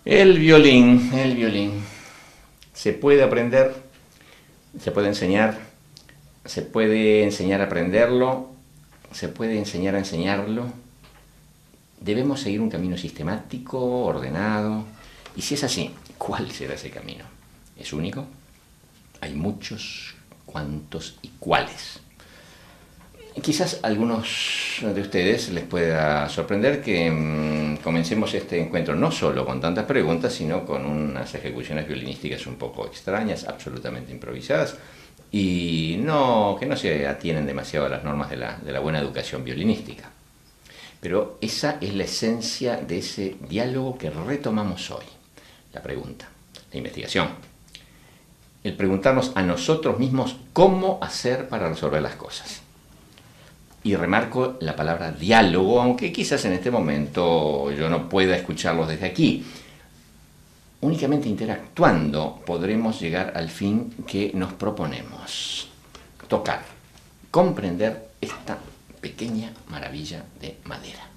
El violín, el violín. Se puede aprender, se puede enseñar a aprenderlo, se puede enseñar a enseñarlo. Debemos seguir un camino sistemático, ordenado. Y si es así, ¿cuál será ese camino? ¿Es único? Hay muchos, ¿cuántos y cuáles? Quizás a algunos de ustedes les pueda sorprender que comencemos este encuentro no solo con tantas preguntas, sino con unas ejecuciones violinísticas un poco extrañas, absolutamente improvisadas, y que no se atienen demasiado a las normas de la buena educación violinística. Pero esa es la esencia de ese diálogo que retomamos hoy. La pregunta, la investigación. El preguntarnos a nosotros mismos cómo hacer para resolver las cosas. Y remarco la palabra diálogo, aunque quizás en este momento yo no pueda escucharlos desde aquí. Únicamente interactuando podremos llegar al fin que nos proponemos. Tocar, comprender esta pequeña maravilla de madera.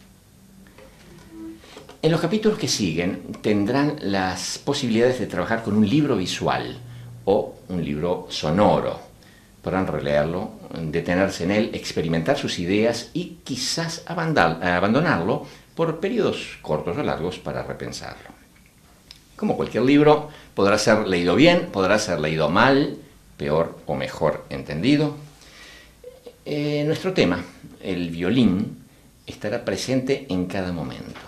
En los capítulos que siguen tendrán las posibilidades de trabajar con un libro visual o un libro sonoro. Podrán releerlo, detenerse en él, experimentar sus ideas y quizás abandonarlo por periodos cortos o largos para repensarlo. Como cualquier libro, podrá ser leído bien, podrá ser leído mal, peor o mejor entendido. Nuestro tema, el violín, estará presente en cada momento.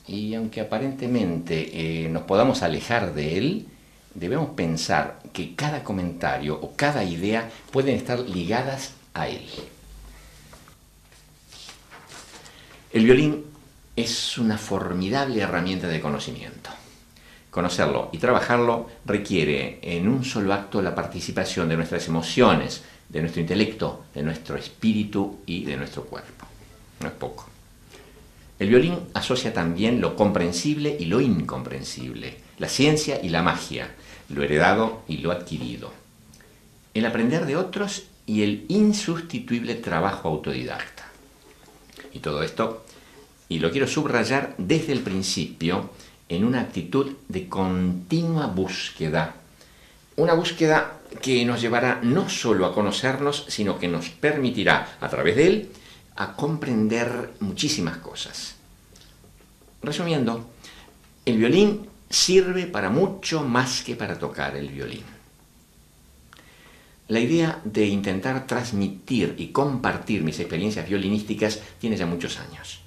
Y aunque aparentemente nos podamos alejar de él, debemos pensar que cada comentario o cada idea pueden estar ligadas a él. El violín es una formidable herramienta de conocimiento. Conocerlo y trabajarlo requiere en un solo acto la participación de nuestras emociones, de nuestro intelecto, de nuestro espíritu y de nuestro cuerpo. No es poco. El violín asocia también lo comprensible y lo incomprensible, la ciencia y la magia, lo heredado y lo adquirido, el aprender de otros y el insustituible trabajo autodidacta. Y todo esto, y lo quiero subrayar desde el principio, en una actitud de continua búsqueda. Una búsqueda que nos llevará no solo a conocernos, sino que nos permitirá, a través de él, a comprender muchísimas cosas. Resumiendo, el violín sirve para mucho más que para tocar el violín. La idea de intentar transmitir y compartir mis experiencias violinísticas tiene ya muchos años.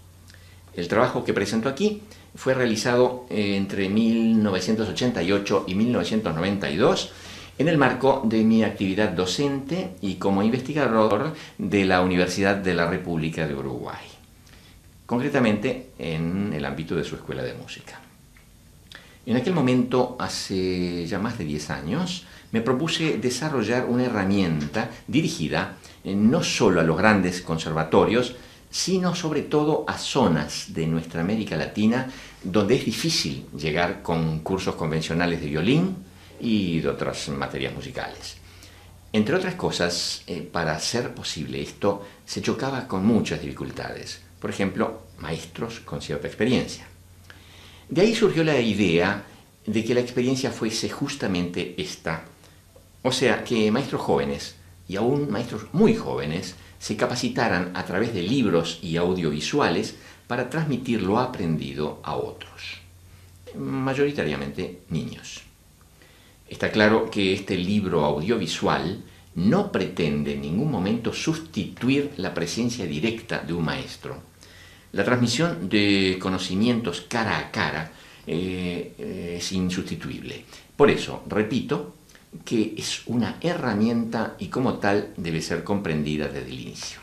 El trabajo que presento aquí fue realizado entre 1988 y 1992 en el marco de mi actividad docente y como investigador de la Universidad de la República de Uruguay, concretamente en el ámbito de su escuela de música. En aquel momento, hace ya más de 10 años, me propuse desarrollar una herramienta dirigida no solo a los grandes conservatorios, sino sobre todo a zonas de nuestra América Latina donde es difícil llegar con cursos convencionales de violín y de otras materias musicales. Entre otras cosas, para hacer posible esto, se chocaba con muchas dificultades. Por ejemplo, maestros con cierta experiencia. De ahí surgió la idea de que la experiencia fuese justamente esta. O sea, que maestros jóvenes, y aún maestros muy jóvenes, se capacitaran a través de libros y audiovisuales para transmitir lo aprendido a otros, mayoritariamente niños. Está claro que este libro audiovisual no pretende en ningún momento sustituir la presencia directa de un maestro. La transmisión de conocimientos cara a cara es insustituible. Por eso, repito, que es una herramienta y como tal debe ser comprendida desde el inicio.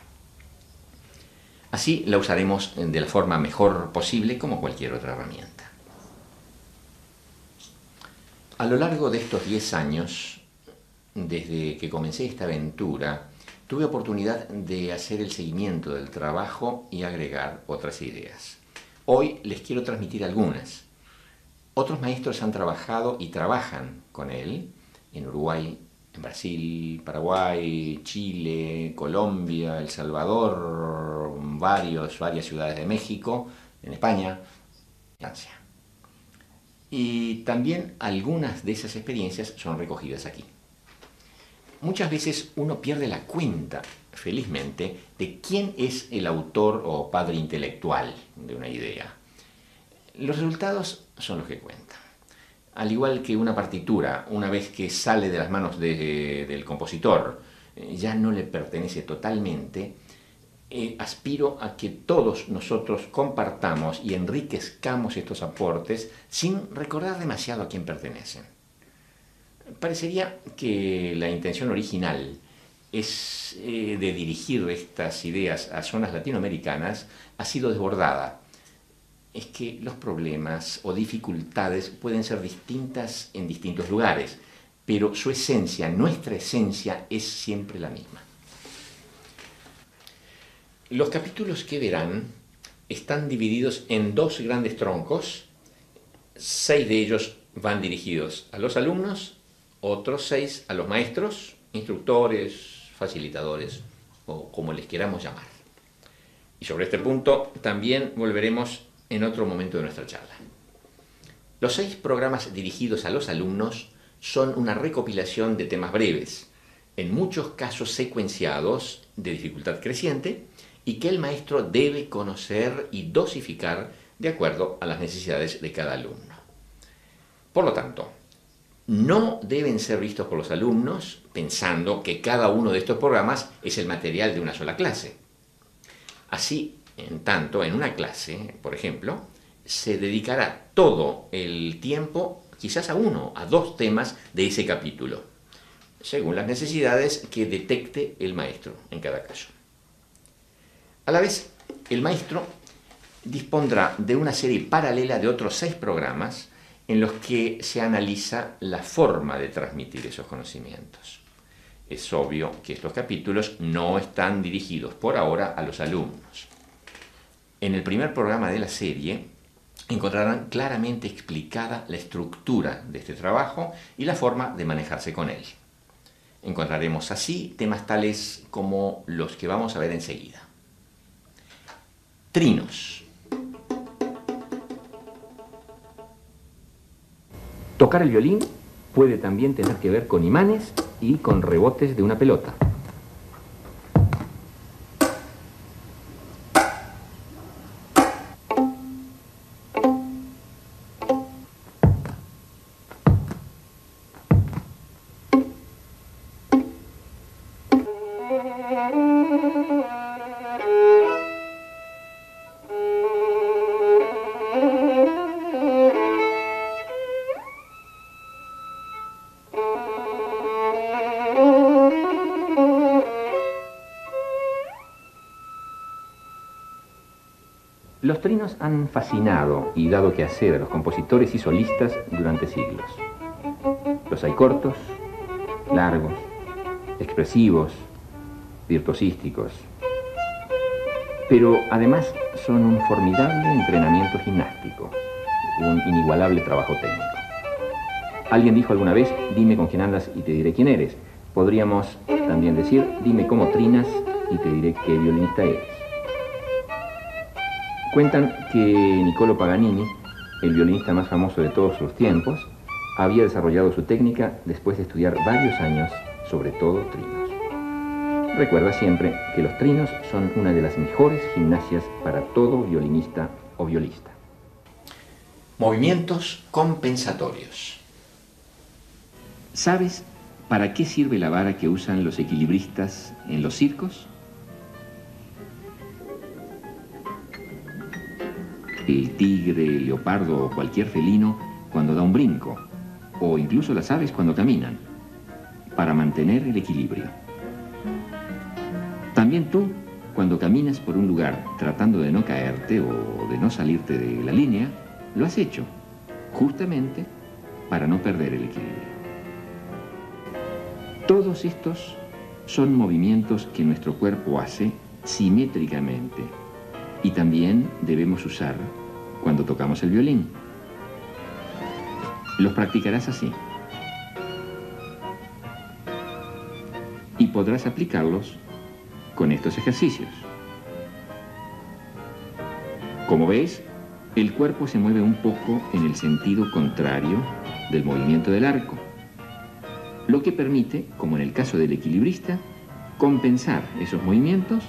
Así la usaremos de la forma mejor posible como cualquier otra herramienta. A lo largo de estos 10 años, desde que comencé esta aventura, tuve oportunidad de hacer el seguimiento del trabajo y agregar otras ideas. Hoy les quiero transmitir algunas. Otros maestros han trabajado y trabajan con él en Uruguay, en Brasil, Paraguay, Chile, Colombia, El Salvador, varias ciudades de México, en España, Francia. Y también algunas de esas experiencias son recogidas aquí. Muchas veces uno pierde la cuenta, felizmente, de quién es el autor o padre intelectual de una idea. Los resultados son los que cuentan. Al igual que una partitura, una vez que sale de las manos del compositor, ya no le pertenece totalmente, aspiro a que todos nosotros compartamos y enriquezcamos estos aportes sin recordar demasiado a quién pertenecen. Parecería que la intención original es de dirigir estas ideas a zonas latinoamericanas ha sido desbordada. Es que los problemas o dificultades pueden ser distintas en distintos lugares, pero su esencia, nuestra esencia, es siempre la misma. Los capítulos que verán están divididos en dos grandes troncos. 6 de ellos van dirigidos a los alumnos, otros 6 a los maestros, instructores, facilitadores o como les queramos llamar. Y sobre este punto también volveremos en otro momento de nuestra charla. Los 6 programas dirigidos a los alumnos son una recopilación de temas breves, en muchos casos secuenciados de dificultad creciente, y que el maestro debe conocer y dosificar de acuerdo a las necesidades de cada alumno. Por lo tanto, no deben ser vistos por los alumnos pensando que cada uno de estos programas es el material de una sola clase. Así, en tanto, en una clase, por ejemplo, se dedicará todo el tiempo quizás a 1, a 2 temas de ese capítulo, según las necesidades que detecte el maestro en cada caso. A la vez, el maestro dispondrá de una serie paralela de otros 6 programas en los que se analiza la forma de transmitir esos conocimientos. Es obvio que estos capítulos no están dirigidos por ahora a los alumnos. En el primer programa de la serie encontrarán claramente explicada la estructura de este trabajo y la forma de manejarse con él. Encontraremos así temas tales como los que vamos a ver enseguida. Trinos. Tocar el violín puede también tener que ver con imanes y con rebotes de una pelota. Los trinos han fascinado y dado que hacer a los compositores y solistas durante siglos. Los hay cortos, largos, expresivos, virtuosísticos, pero además son un formidable entrenamiento gimnástico, un inigualable trabajo técnico. Alguien dijo alguna vez, dime con quién andas y te diré quién eres. Podríamos también decir, dime cómo trinas y te diré qué violinista eres. Cuentan que Niccolò Paganini, el violinista más famoso de todos los tiempos, había desarrollado su técnica después de estudiar varios años, sobre todo trinos. Recuerda siempre que los trinos son una de las mejores gimnasias para todo violinista o violista. Movimientos compensatorios. ¿Sabes para qué sirve la vara que usan los equilibristas en los circos? El tigre, el leopardo o cualquier felino cuando da un brinco, o incluso las aves cuando caminan, para mantener el equilibrio. También tú, cuando caminas por un lugar tratando de no caerte o de no salirte de la línea, lo has hecho, justamente para no perder el equilibrio. Todos estos son movimientos que nuestro cuerpo hace simétricamente y también debemos usar cuando tocamos el violín. Los practicarás así. Y podrás aplicarlos con estos ejercicios. Como ves, el cuerpo se mueve un poco en el sentido contrario del movimiento del arco, lo que permite, como en el caso del equilibrista, compensar esos movimientos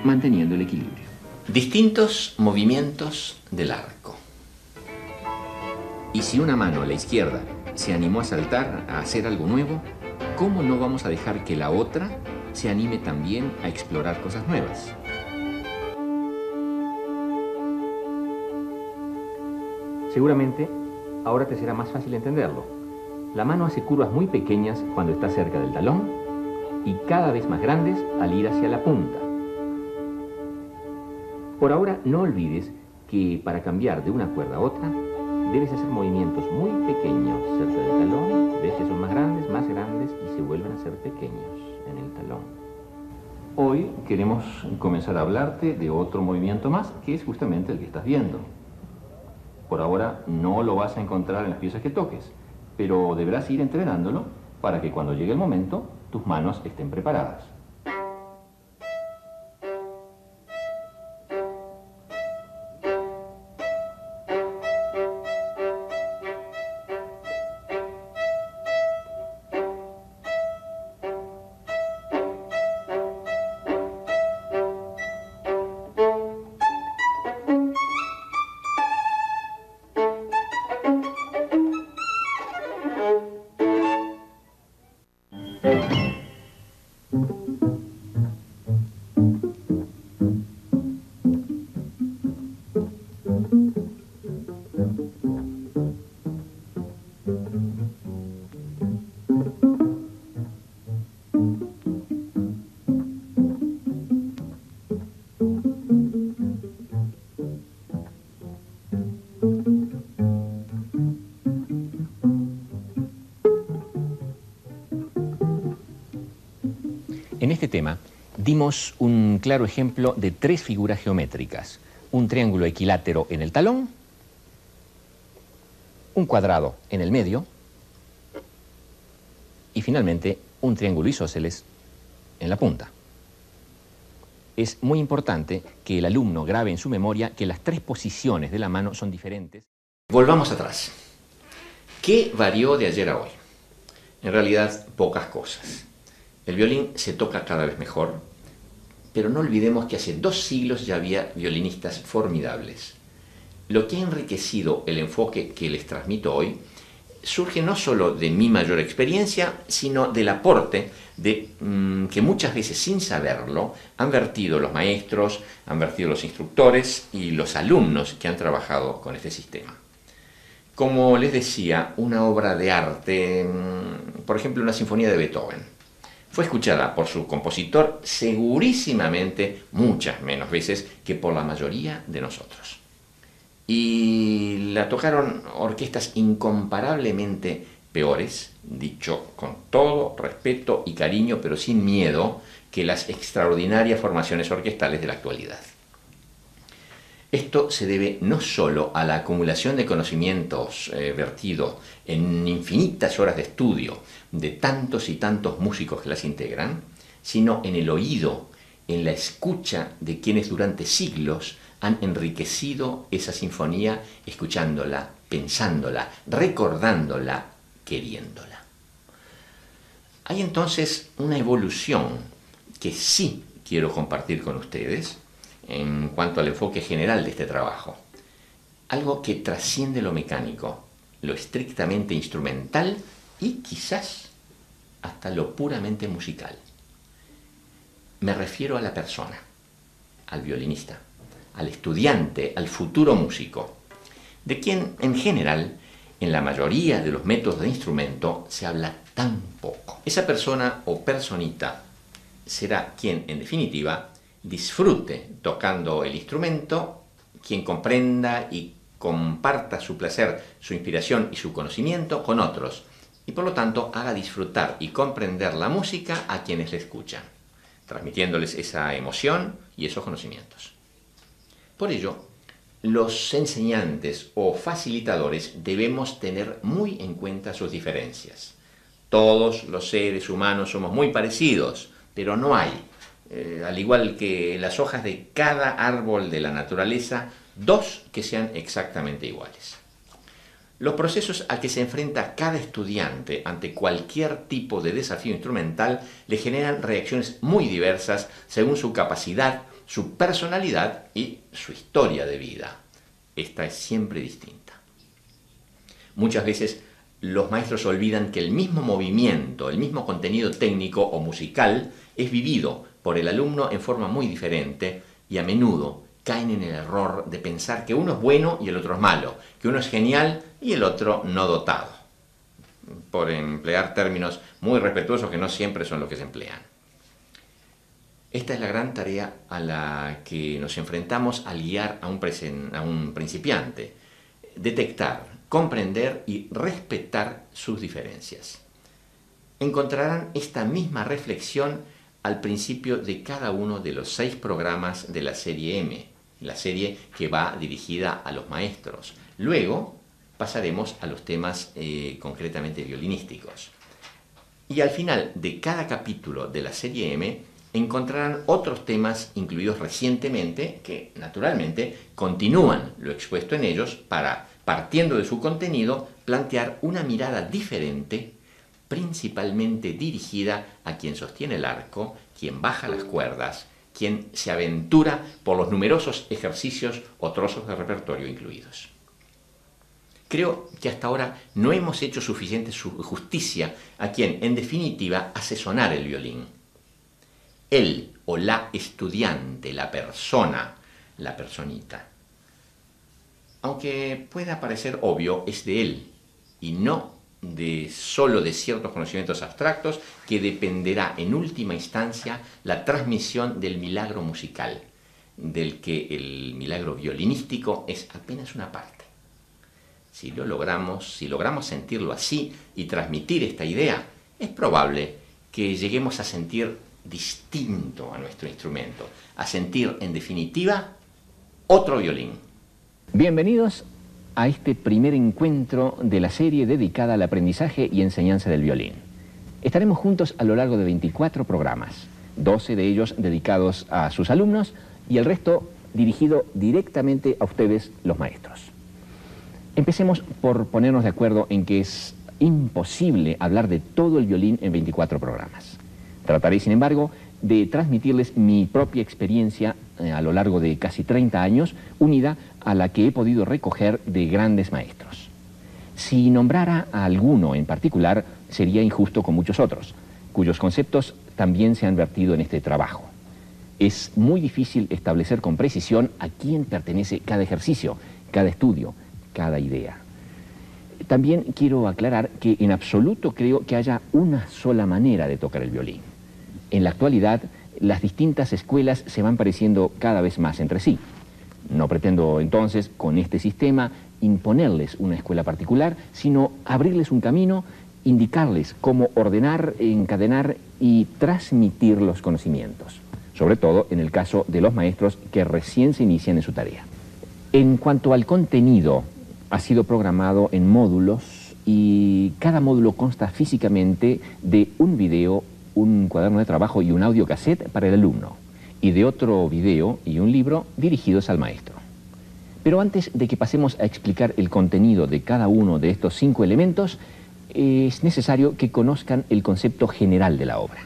manteniendo el equilibrio. Distintos movimientos del arco. Y si una mano a la izquierda se animó a saltar, a hacer algo nuevo, ¿cómo no vamos a dejar que la otra se anime también a explorar cosas nuevas? Seguramente ahora te será más fácil entenderlo. La mano hace curvas muy pequeñas cuando está cerca del talón y cada vez más grandes al ir hacia la punta. Por ahora no olvides que para cambiar de una cuerda a otra debes hacer movimientos muy pequeños cerca del talón, ves que son más grandes y se vuelven a ser pequeños en el talón. Hoy queremos comenzar a hablarte de otro movimiento más, que es justamente el que estás viendo. Por ahora no lo vas a encontrar en las piezas que toques, pero deberás ir entrenándolo para que cuando llegue el momento tus manos estén preparadas. En este tema dimos un claro ejemplo de tres figuras geométricas: un triángulo equilátero en el talón, un cuadrado en el medio y finalmente un triángulo isósceles en la punta. Es muy importante que el alumno grabe en su memoria que las tres posiciones de la mano son diferentes. Volvamos atrás. ¿Qué varió de ayer a hoy? En realidad, pocas cosas. El violín se toca cada vez mejor, pero no olvidemos que hace 2 siglos ya había violinistas formidables. Lo que ha enriquecido el enfoque que les transmito hoy surge no solo de mi mayor experiencia, sino del aporte que muchas veces sin saberlo han vertido los maestros, han vertido los instructores y los alumnos que han trabajado con este sistema. Como les decía, una obra de arte, por ejemplo una sinfonía de Beethoven, fue escuchada por su compositor segurísimamente muchas menos veces que por la mayoría de nosotros. Y la tocaron orquestas incomparablemente peores, dicho con todo respeto y cariño, pero sin miedo, que las extraordinarias formaciones orquestales de la actualidad. Esto se debe no solo a la acumulación de conocimientos vertidos en infinitas horas de estudio de tantos y tantos músicos que las integran, sino en el oído, en la escucha de quienes durante siglos han enriquecido esa sinfonía escuchándola, pensándola, recordándola, queriéndola. Hay entonces una evolución que sí quiero compartir con ustedes en cuanto al enfoque general de este trabajo. Algo que trasciende lo mecánico, lo estrictamente instrumental y quizás hasta lo puramente musical. Me refiero a la persona, al violinista, al estudiante, al futuro músico, de quien en general, en la mayoría de los métodos de instrumento, se habla tan poco. Esa persona o personita será quien, en definitiva, disfrute tocando el instrumento, quien comprenda y comparta su placer, su inspiración y su conocimiento con otros, y por lo tanto haga disfrutar y comprender la música a quienes la escuchan, transmitiéndoles esa emoción y esos conocimientos. Por ello, los enseñantes o facilitadores debemos tener muy en cuenta sus diferencias. Todos los seres humanos somos muy parecidos, pero no hay al igual que las hojas de cada árbol de la naturaleza, dos que sean exactamente iguales. Los procesos a que se enfrenta cada estudiante ante cualquier tipo de desafío instrumental le generan reacciones muy diversas según su capacidad, su personalidad y su historia de vida. Esta es siempre distinta. Muchas veces los maestros olvidan que el mismo movimiento, el mismo contenido técnico o musical es vivido por el alumno en forma muy diferente y a menudo caen en el error de pensar que uno es bueno y el otro es malo, que uno es genial y el otro no dotado, por emplear términos muy respetuosos que no siempre son los que se emplean. Esta es la gran tarea a la que nos enfrentamos al guiar a un principiante: detectar, comprender y respetar sus diferencias. Encontrarán esta misma reflexión al principio de cada uno de los 6 programas de la serie M, la serie que va dirigida a los maestros. Luego pasaremos a los temas concretamente violinísticos. Y al final de cada capítulo de la serie M encontrarán otros temas incluidos recientemente que, naturalmente, continúan lo expuesto en ellos para, partiendo de su contenido, plantear una mirada diferente, principalmente dirigida a quien sostiene el arco, quien baja las cuerdas, quien se aventura por los numerosos ejercicios o trozos de repertorio incluidos. Creo que hasta ahora no hemos hecho suficiente justicia a quien, en definitiva, hace sonar el violín. Él o la estudiante, la persona, la personita. Aunque pueda parecer obvio, es de él y no solo de ciertos conocimientos abstractos, que dependerá en última instancia la transmisión del milagro musical, del que el milagro violinístico es apenas una parte. Si logramos sentirlo así y transmitir esta idea, es probable que lleguemos a sentir distinto a nuestro instrumento, a sentir, en definitiva, otro violín. Bienvenidos a este primer encuentro de la serie dedicada al aprendizaje y enseñanza del violín. Estaremos juntos a lo largo de 24 programas, 12 de ellos dedicados a sus alumnos y el resto dirigido directamente a ustedes, los maestros. Empecemos por ponernos de acuerdo en que es imposible hablar de todo el violín en 24 programas. Trataré, sin embargo, de transmitirles mi propia experiencia a lo largo de casi 30 años, unida a la que he podido recoger de grandes maestros. Si nombrara a alguno en particular, sería injusto con muchos otros, cuyos conceptos también se han vertido en este trabajo. Es muy difícil establecer con precisión a quién pertenece cada ejercicio, cada estudio, cada idea. También quiero aclarar que en absoluto creo que haya una sola manera de tocar el violín. En la actualidad, las distintas escuelas se van pareciendo cada vez más entre sí. No pretendo entonces, con este sistema, imponerles una escuela particular, sino abrirles un camino, indicarles cómo ordenar, encadenar y transmitir los conocimientos, sobre todo en el caso de los maestros que recién se inician en su tarea. En cuanto al contenido, ha sido programado en módulos y cada módulo consta físicamente de un video, un cuaderno de trabajo y un audiocassette para el alumno, y de otro video y un libro dirigidos al maestro. Pero antes de que pasemos a explicar el contenido de cada uno de estos 5 elementos, es necesario que conozcan el concepto general de la obra.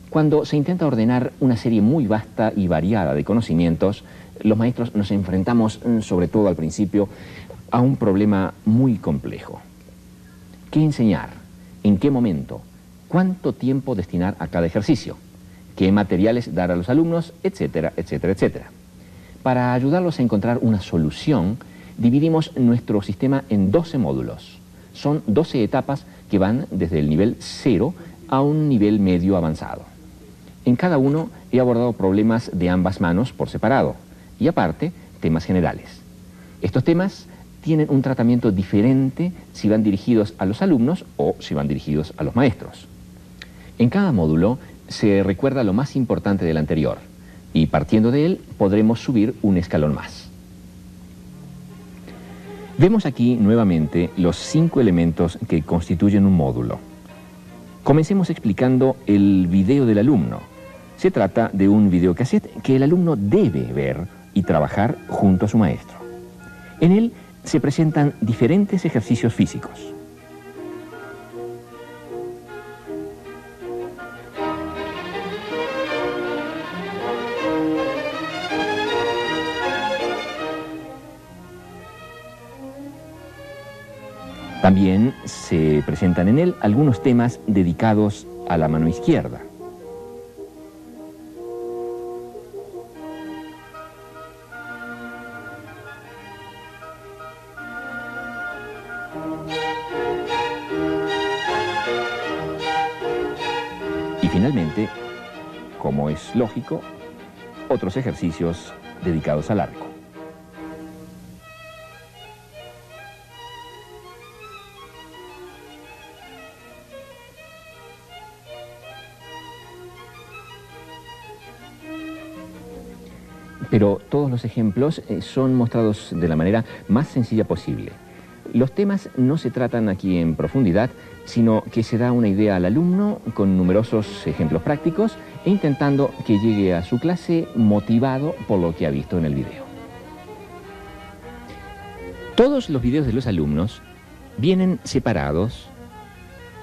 Cuando se intenta ordenar una serie muy vasta y variada de conocimientos, los maestros nos enfrentamos, sobre todo al principio, a un problema muy complejo. ¿Qué enseñar? ¿En qué momento? ¿Cuánto tiempo destinar a cada ejercicio? ¿Qué materiales dar a los alumnos? Etcétera, etcétera, etcétera. Para ayudarlos a encontrar una solución, dividimos nuestro sistema en 12 módulos. Son 12 etapas que van desde el nivel 0 a un nivel medio avanzado. En cada uno he abordado problemas de ambas manos por separado y aparte temas generales. Estos temas tienen un tratamiento diferente si van dirigidos a los alumnos o si van dirigidos a los maestros. En cada módulo se recuerda lo más importante del anterior y partiendo de él podremos subir un escalón más. Vemos aquí nuevamente los 5 elementos que constituyen un módulo. Comencemos explicando el video del alumno. Se trata de un videocassette que el alumno debe ver y trabajar junto a su maestro. En él se presentan diferentes ejercicios físicos. También se presentan en él algunos temas dedicados a la mano izquierda. Y finalmente, como es lógico, otros ejercicios dedicados al arco. Pero todos los ejemplos son mostrados de la manera más sencilla posible. Los temas no se tratan aquí en profundidad, sino que se da una idea al alumno con numerosos ejemplos prácticos e intentando que llegue a su clase motivado por lo que ha visto en el video. Todos los videos de los alumnos vienen separados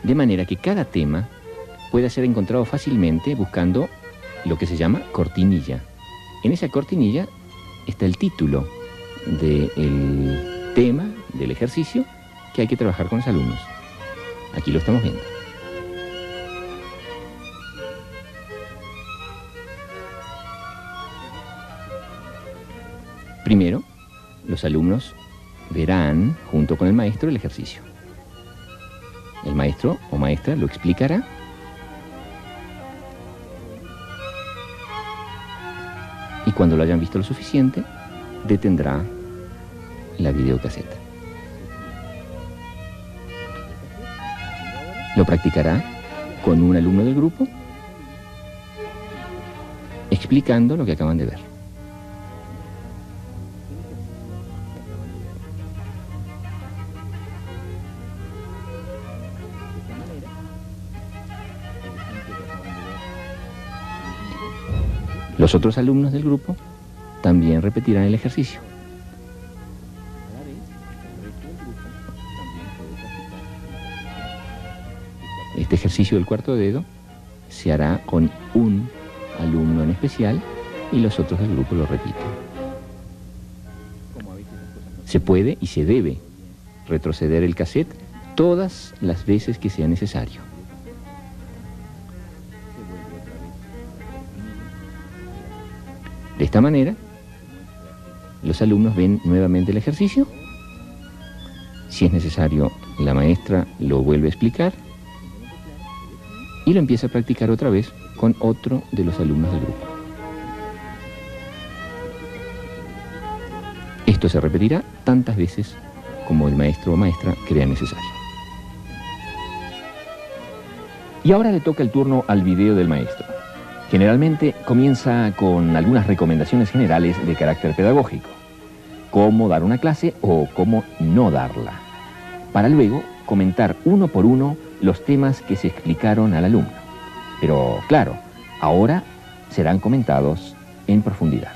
de manera que cada tema pueda ser encontrado fácilmente buscando lo que se llama cortinilla. En esa cortinilla está el título del tema, del ejercicio que hay que trabajar con los alumnos. Aquí lo estamos viendo. Primero, los alumnos verán junto con el maestro el ejercicio. El maestro o maestra lo explicará. Y cuando lo hayan visto lo suficiente, detendrá la videocaseta. Lo practicará con un alumno del grupo, explicando lo que acaban de ver. Los otros alumnos del grupo también repetirán el ejercicio. Este ejercicio del cuarto dedo se hará con un alumno en especial y los otros del grupo lo repiten. Se puede y se debe retroceder el cassette todas las veces que sea necesario. De esta manera, los alumnos ven nuevamente el ejercicio. Si es necesario, la maestra lo vuelve a explicar y lo empieza a practicar otra vez con otro de los alumnos del grupo. Esto se repetirá tantas veces como el maestro o maestra crea necesario. Y ahora le toca el turno al video del maestro. Generalmente comienza con algunas recomendaciones generales de carácter pedagógico. Cómo dar una clase o cómo no darla. Para luego comentar uno por uno los temas que se explicaron al alumno. Pero claro, ahora serán comentados en profundidad.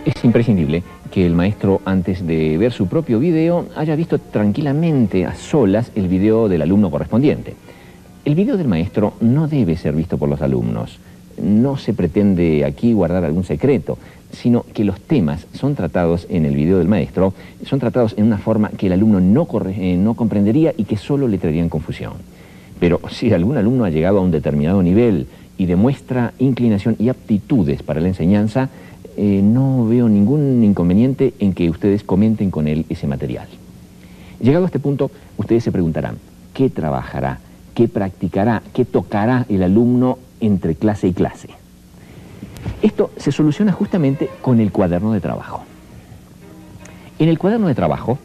Es imprescindible que el maestro, antes de ver su propio video, haya visto tranquilamente, a solas, el video del alumno correspondiente. El video del maestro no debe ser visto por los alumnos. No se pretende aquí guardar algún secreto, sino que los temas son tratados en el video del maestro, son tratados en una forma que el alumno no comprendería y que solo le traerían confusión. Pero si algún alumno ha llegado a un determinado nivel y demuestra inclinación y aptitudes para la enseñanza, no veo ningún inconveniente en que ustedes comenten con él ese material. Llegado a este punto, ustedes se preguntarán, ¿qué trabajará, qué practicará, qué tocará el alumno entre clase y clase? Esto se soluciona justamente con el cuaderno de trabajo. En el cuaderno de trabajo,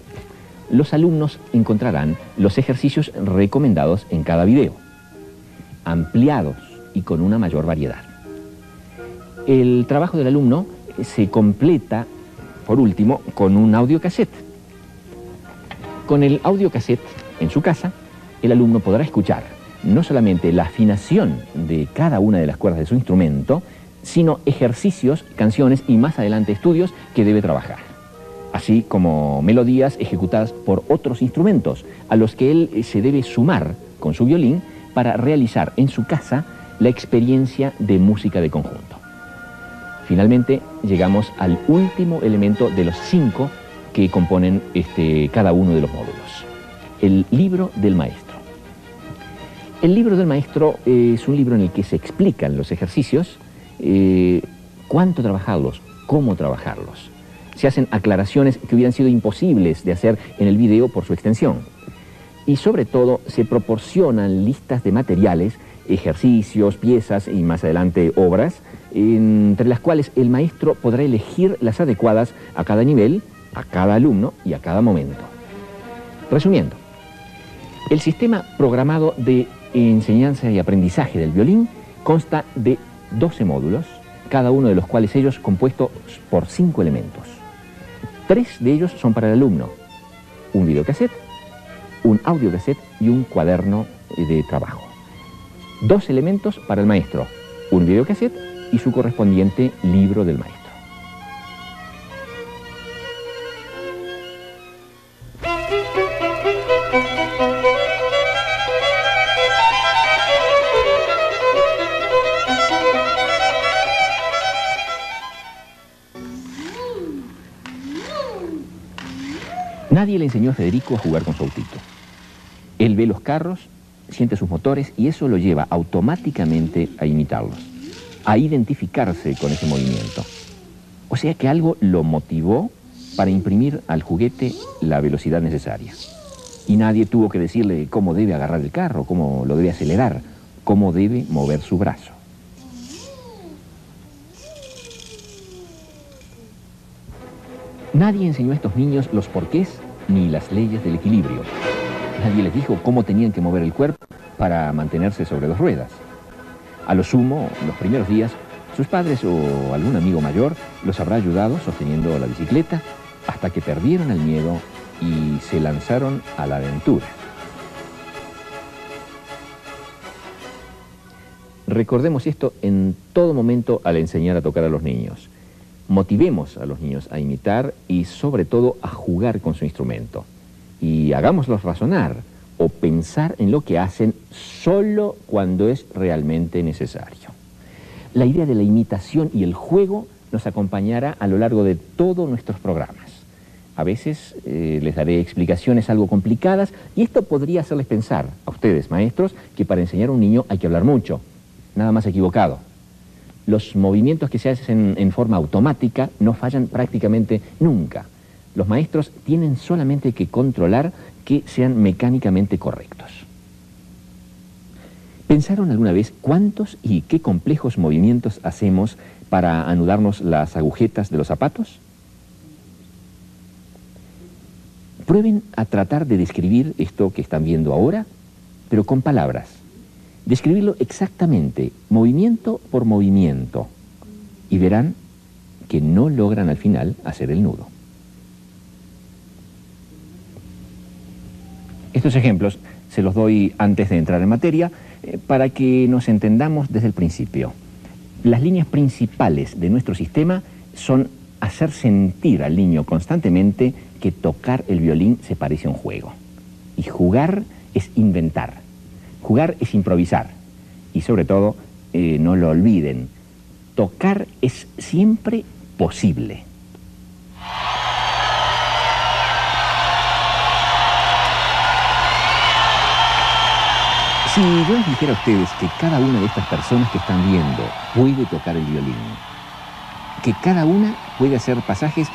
los alumnos encontrarán los ejercicios recomendados en cada video, ampliados y con una mayor variedad. El trabajo del alumno se completa por último, con un audiocassette. Con el audiocassette en su casa, el alumno podrá escuchar no solamente la afinación de cada una de las cuerdas de su instrumento, sino ejercicios, canciones y más adelante estudios que debe trabajar, así como melodías ejecutadas por otros instrumentos a los que él se debe sumar con su violín para realizar en su casa la experiencia de música de conjunto. Finalmente llegamos al último elemento de los 5 que componen cada uno de los módulos: el libro del maestro. El libro del maestro es un libro en el que se explican los ejercicios, cuánto trabajarlos, cómo trabajarlos. Se hacen aclaraciones que hubieran sido imposibles de hacer en el video por su extensión. Y sobre todo se proporcionan listas de materiales, ejercicios, piezas y más adelante obras, entre las cuales el maestro podrá elegir las adecuadas a cada nivel, a cada alumno y a cada momento. Resumiendo, el sistema programado de enseñanza y aprendizaje del violín consta de 12 módulos, cada uno de los cuales ellos compuestos por 5 elementos. 3 de ellos son para el alumno: un videocassette, un audiocassette y un cuaderno de trabajo. 2 elementos para el maestro: un videocassette y su correspondiente libro del maestro. Nadie le enseñó a Federico a jugar con su autito. Él ve los carros, siente sus motores y eso lo lleva automáticamente a imitarlos, a identificarse con ese movimiento. O sea que algo lo motivó para imprimir al juguete la velocidad necesaria. Y nadie tuvo que decirle cómo debe agarrar el carro, cómo lo debe acelerar, cómo debe mover su brazo. Nadie enseñó a estos niños los porqués ni las leyes del equilibrio. Nadie les dijo cómo tenían que mover el cuerpo para mantenerse sobre 2 ruedas. A lo sumo, los primeros días, sus padres o algún amigo mayor los habrá ayudado sosteniendo la bicicleta hasta que perdieron el miedo y se lanzaron a la aventura. Recordemos esto en todo momento al enseñar a tocar a los niños. Motivemos a los niños a imitar y sobre todo a jugar con su instrumento. Y hagámoslos razonar o pensar en lo que hacen solo cuando es realmente necesario. La idea de la imitación y el juego nos acompañará a lo largo de todos nuestros programas. A veces les daré explicaciones algo complicadas y esto podría hacerles pensar a ustedes, maestros, que para enseñar a un niño hay que hablar mucho. Nada más equivocado. Los movimientos que se hacen en forma automática no fallan prácticamente nunca. Los maestros tienen solamente que controlar que sean mecánicamente correctos. ¿Pensaron alguna vez cuántos y qué complejos movimientos hacemos para anudarnos las agujetas de los zapatos? Prueben a tratar de describir esto que están viendo ahora, pero con palabras. Describirlo exactamente, movimiento por movimiento, y verán que no logran al final hacer el nudo. Estos ejemplos se los doy antes de entrar en materia para que nos entendamos desde el principio. Las líneas principales de nuestro sistema son hacer sentir al niño constantemente que tocar el violín se parece a un juego. Y jugar es inventar. Jugar es improvisar. Y sobre todo, no lo olviden, tocar es siempre posible. Si yo les dijera a ustedes que cada una de estas personas que están viendo puede tocar el violín, que cada una puede hacer pasajes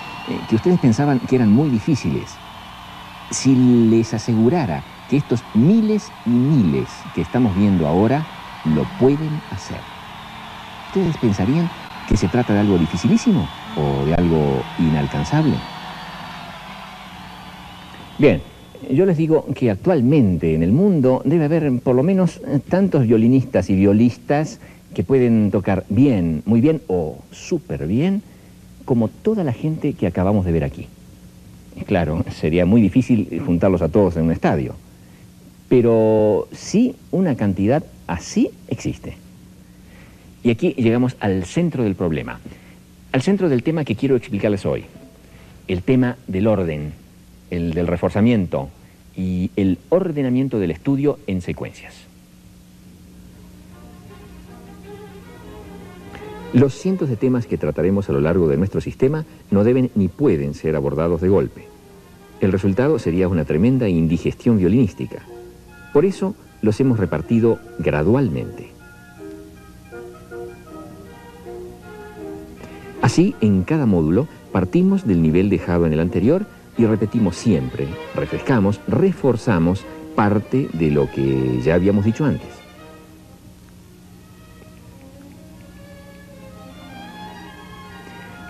que ustedes pensaban que eran muy difíciles, si les asegurara que estos miles y miles que estamos viendo ahora lo pueden hacer, ¿ustedes pensarían que se trata de algo dificilísimo o de algo inalcanzable? Bien, yo les digo que actualmente en el mundo debe haber por lo menos tantos violinistas y violistas que pueden tocar bien, muy bien o súper bien, como toda la gente que acabamos de ver aquí. Claro, sería muy difícil juntarlos a todos en un estadio, pero sí una cantidad así existe. Y aquí llegamos al centro del problema, al centro del tema que quiero explicarles hoy, el tema del orden, el del reforzamiento y el ordenamiento del estudio en secuencias. Los cientos de temas que trataremos a lo largo de nuestro sistema no deben ni pueden ser abordados de golpe. El resultado sería una tremenda indigestión violinística. Por eso los hemos repartido gradualmente. Así, en cada módulo partimos del nivel dejado en el anterior y repetimos siempre, refrescamos, reforzamos parte de lo que ya habíamos dicho antes.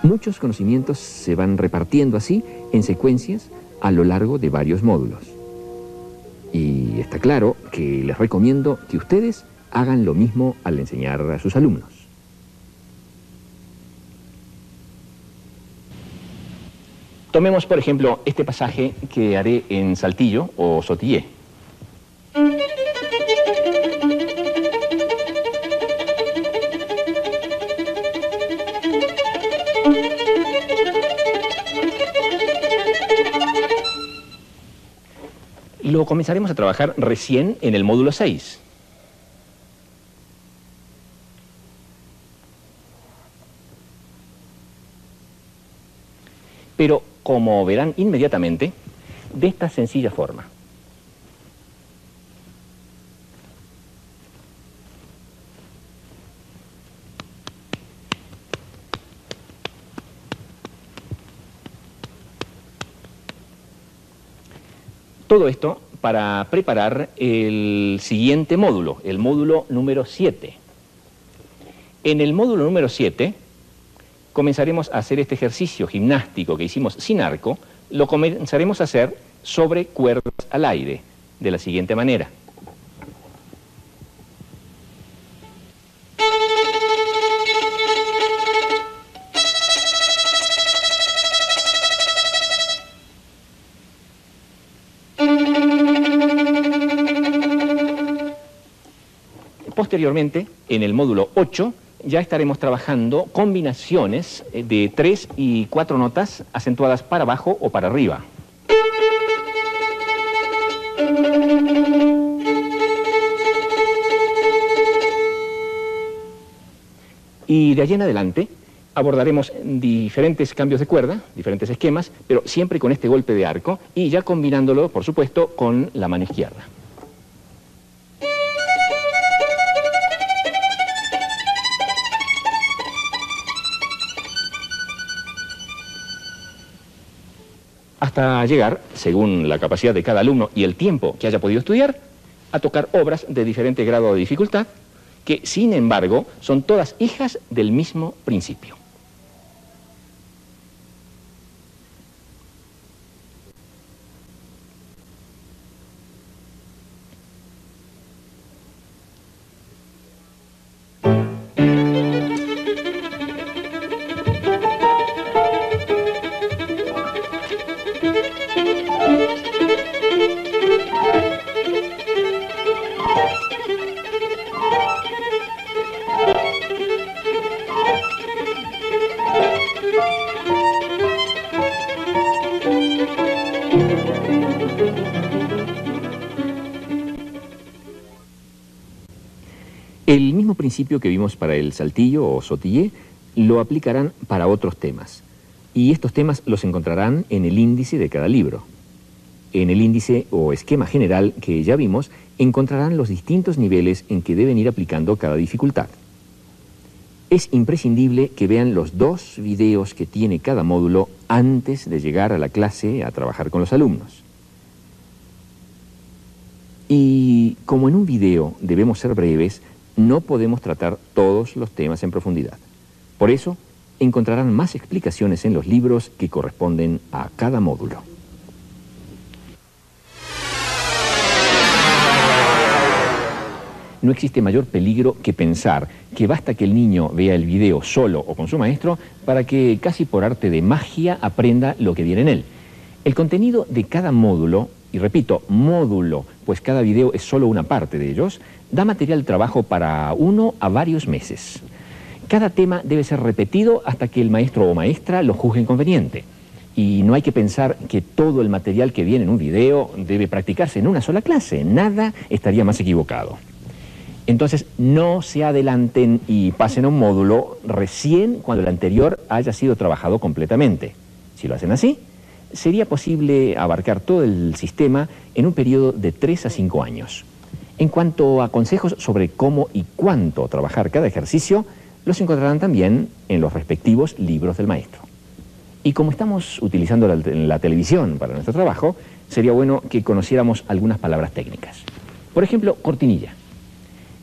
Muchos conocimientos se van repartiendo así en secuencias a lo largo de varios módulos. Y está claro que les recomiendo que ustedes hagan lo mismo al enseñar a sus alumnos. Tomemos, por ejemplo, este pasaje que haré en Saltillo o Sotillé. Lo comenzaremos a trabajar recién en el módulo 6. Pero, como verán inmediatamente, de esta sencilla forma. Todo esto para preparar el siguiente módulo, el módulo número 7. En el módulo número 7 comenzaremos a hacer este ejercicio gimnástico que hicimos sin arco, lo comenzaremos a hacer sobre cuerdas al aire, de la siguiente manera. Posteriormente, en el módulo 8, ya estaremos trabajando combinaciones de 3 y 4 notas acentuadas para abajo o para arriba. Y de allí en adelante abordaremos diferentes cambios de cuerda, diferentes esquemas, pero siempre con este golpe de arco y ya combinándolo, por supuesto, con la mano izquierda. Hasta llegar, según la capacidad de cada alumno y el tiempo que haya podido estudiar, a tocar obras de diferente grado de dificultad, que sin embargo son todas hijas del mismo principio. El mismo principio que vimos para el saltillo o sotillé lo aplicarán para otros temas. Y estos temas los encontrarán en el índice de cada libro. En el índice o esquema general que ya vimos, encontrarán los distintos niveles en que deben ir aplicando cada dificultad. Es imprescindible que vean los 2 videos que tiene cada módulo antes de llegar a la clase a trabajar con los alumnos. Y como en un video debemos ser breves, no podemos tratar todos los temas en profundidad. Por eso, encontrarán más explicaciones en los libros que corresponden a cada módulo. no existe mayor peligro que pensar que basta que el niño vea el video solo o con su maestro para que casi por arte de magia aprenda lo que viene en él. El contenido de cada módulo, y repito, módulo, pues cada video es solo una parte de ellos, da material de trabajo para 1 a varios meses. Cada tema debe ser repetido hasta que el maestro o maestra lo juzgue conveniente. Y no hay que pensar que todo el material que viene en un video debe practicarse en una sola clase. Nada estaría más equivocado. Entonces, no se adelanten y pasen a un módulo recién cuando el anterior haya sido trabajado completamente. Si lo hacen así, sería posible abarcar todo el sistema en un periodo de 3 a 5 años. En cuanto a consejos sobre cómo y cuánto trabajar cada ejercicio, los encontrarán también en los respectivos libros del maestro. Y como estamos utilizando la televisión para nuestro trabajo, sería bueno que conociéramos algunas palabras técnicas. Por ejemplo, cortinilla.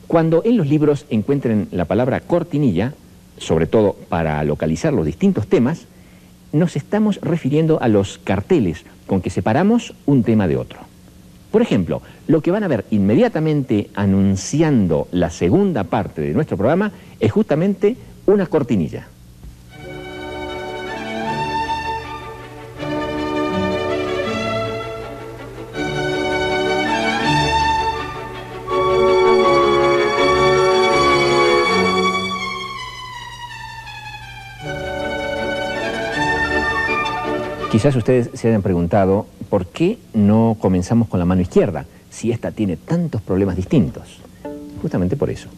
Cuando en los libros encuentren la palabra cortinilla, sobre todo para localizar los distintos temas, nos estamos refiriendo a los carteles con que separamos un tema de otro. Por ejemplo, lo que van a ver inmediatamente anunciando la segunda parte de nuestro programa es justamente una cortinilla. Quizás ustedes se hayan preguntado por qué no comenzamos con la mano izquierda, si esta tiene tantos problemas distintos. Justamente por eso.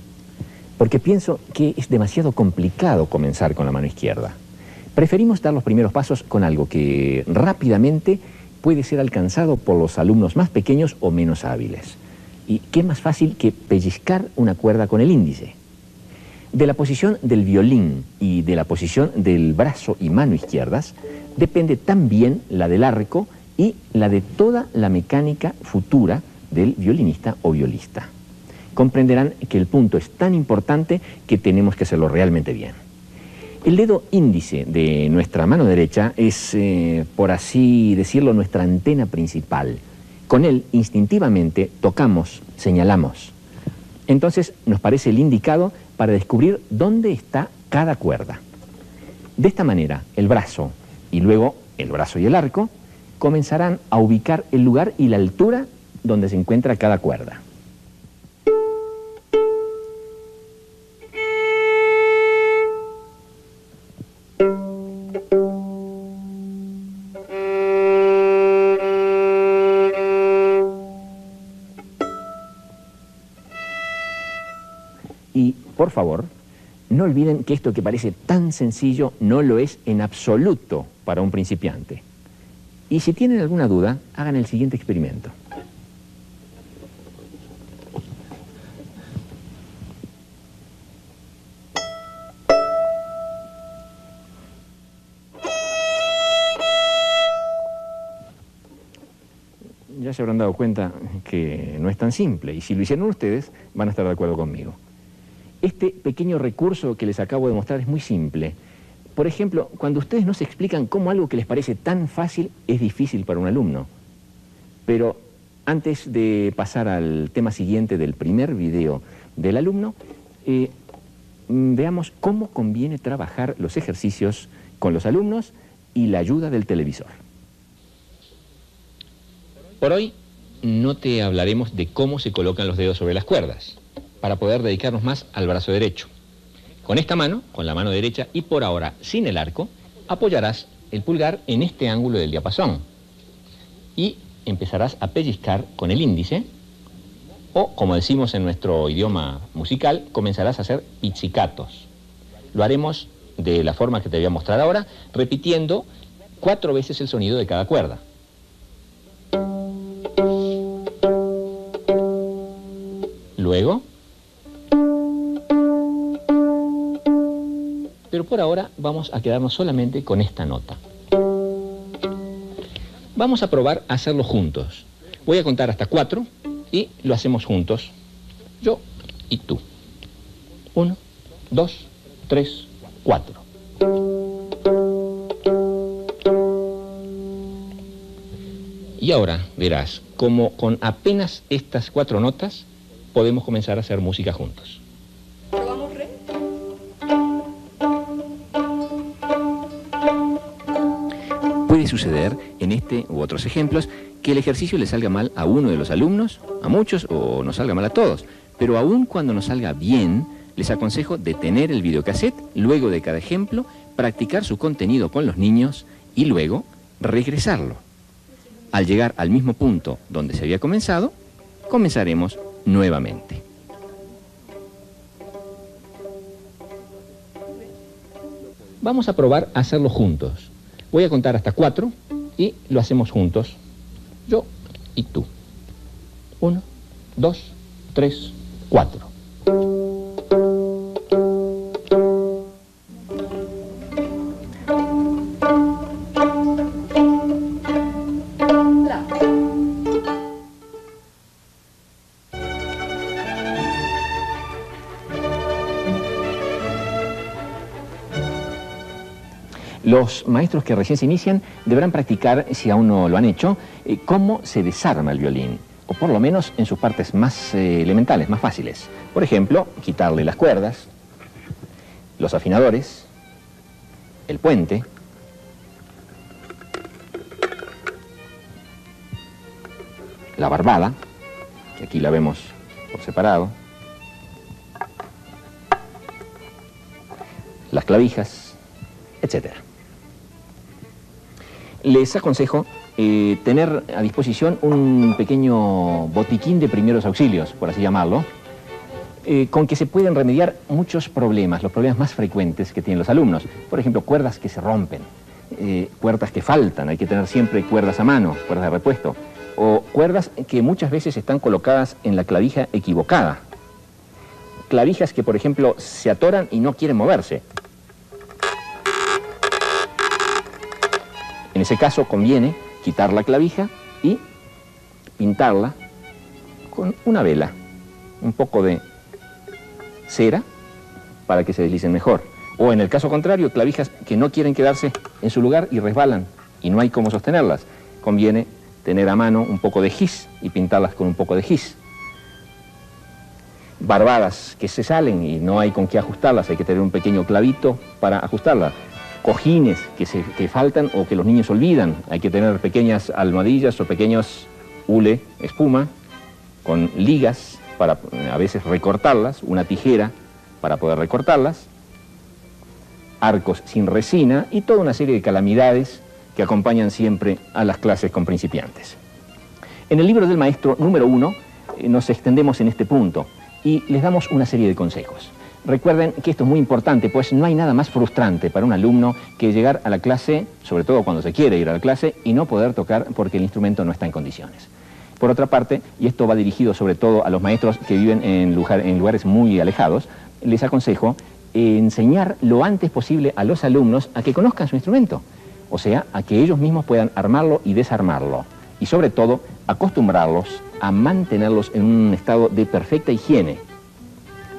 Porque pienso que es demasiado complicado comenzar con la mano izquierda. Preferimos dar los primeros pasos con algo que rápidamente puede ser alcanzado por los alumnos más pequeños o menos hábiles. ¿Y qué más fácil que pellizcar una cuerda con el índice? De la posición del violín y de la posición del brazo y mano izquierdas depende también la del arco y la de toda la mecánica futura del violinista o violista. Comprenderán que el punto es tan importante que tenemos que hacerlo realmente bien. El dedo índice de nuestra mano derecha es, por así decirlo, nuestra antena principal. Con él, instintivamente, tocamos, señalamos. Entonces, nos parece el indicado para descubrir dónde está cada cuerda. De esta manera, el brazo y luego el brazo y el arco comenzarán a ubicar el lugar y la altura donde se encuentra cada cuerda. Y, por favor, no olviden que esto que parece tan sencillo no lo es en absoluto para un principiante. Y si tienen alguna duda, hagan el siguiente experimento. Ya se habrán dado cuenta que no es tan simple, y si lo hicieron ustedes, van a estar de acuerdo conmigo. Este pequeño recurso que les acabo de mostrar es muy simple. Por ejemplo, cuando ustedes nos explican cómo algo que les parece tan fácil es difícil para un alumno. Pero antes de pasar al tema siguiente del primer video del alumno, veamos cómo conviene trabajar los ejercicios con los alumnos y la ayuda del televisor. Por hoy no te hablaremos de cómo se colocan los dedos sobre las cuerdas, para poder dedicarnos más al brazo derecho. Con esta mano, con la mano derecha y por ahora sin el arco, apoyarás el pulgar en este ángulo del diapasón y empezarás a pellizcar con el índice o, como decimos en nuestro idioma musical, comenzarás a hacer pizzicatos. Lo haremos de la forma que te voy a mostrar ahora, repitiendo 4 veces el sonido de cada cuerda. Luego, pero por ahora vamos a quedarnos solamente con esta nota. Vamos a probar a hacerlo juntos. Voy a contar hasta 4 y lo hacemos juntos. Yo y tú. 1, 2, 3, 4. Y ahora verás, como con apenas estas 4 notas, podemos comenzar a hacer música juntos. ¿Probamos re? Puede suceder, en este u otros ejemplos, que el ejercicio le salga mal a uno de los alumnos, a muchos, o nos salga mal a todos. Pero aun cuando nos salga bien, les aconsejo detener el videocassette, luego de cada ejemplo, practicar su contenido con los niños y luego regresarlo. Al llegar al mismo punto donde se había comenzado, comenzaremos nuevamente. Vamos a probar a hacerlo juntos. Voy a contar hasta 4 y lo hacemos juntos. Yo y tú. 1, 2, 3, 4. Los maestros que recién se inician deberán practicar, si aún no lo han hecho, cómo se desarma el violín, o por lo menos en sus partes más elementales, más fáciles. Por ejemplo, quitarle las cuerdas, los afinadores, el puente, la barbada, que aquí la vemos por separado, las clavijas, etcétera. Les aconsejo tener a disposición un pequeño botiquín de primeros auxilios, por así llamarlo, con que se pueden remediar muchos problemas, los problemas más frecuentes que tienen los alumnos. Por ejemplo, cuerdas que se rompen, cuerdas que faltan, hay que tener siempre cuerdas a mano, cuerdas de repuesto, o cuerdas que muchas veces están colocadas en la clavija equivocada. Clavijas que, por ejemplo, se atoran y no quieren moverse. En ese caso conviene quitar la clavija y pintarla con una vela, un poco de cera para que se deslicen mejor. O en el caso contrario, clavijas que no quieren quedarse en su lugar y resbalan y no hay cómo sostenerlas. Conviene tener a mano un poco de gis y pintarlas con un poco de gis. Barbadas que se salen y no hay con qué ajustarlas, hay que tener un pequeño clavito para ajustarlas. Cojines que faltan o que los niños olvidan. Hay que tener pequeñas almohadillas o pequeños hule, espuma, con ligas para a veces recortarlas, una tijera para poder recortarlas, arcos sin resina y toda una serie de calamidades que acompañan siempre a las clases con principiantes. En el libro del maestro número 1 nos extendemos en este punto y les damos una serie de consejos. Recuerden que esto es muy importante, pues no hay nada más frustrante para un alumno que llegar a la clase, sobre todo cuando se quiere ir a la clase, y no poder tocar porque el instrumento no está en condiciones. Por otra parte, y esto va dirigido sobre todo a los maestros que viven en lugares muy alejados, les aconsejo enseñar lo antes posible a los alumnos a que conozcan su instrumento, o sea, a que ellos mismos puedan armarlo y desarmarlo, y sobre todo acostumbrarlos a mantenerlos en un estado de perfecta higiene.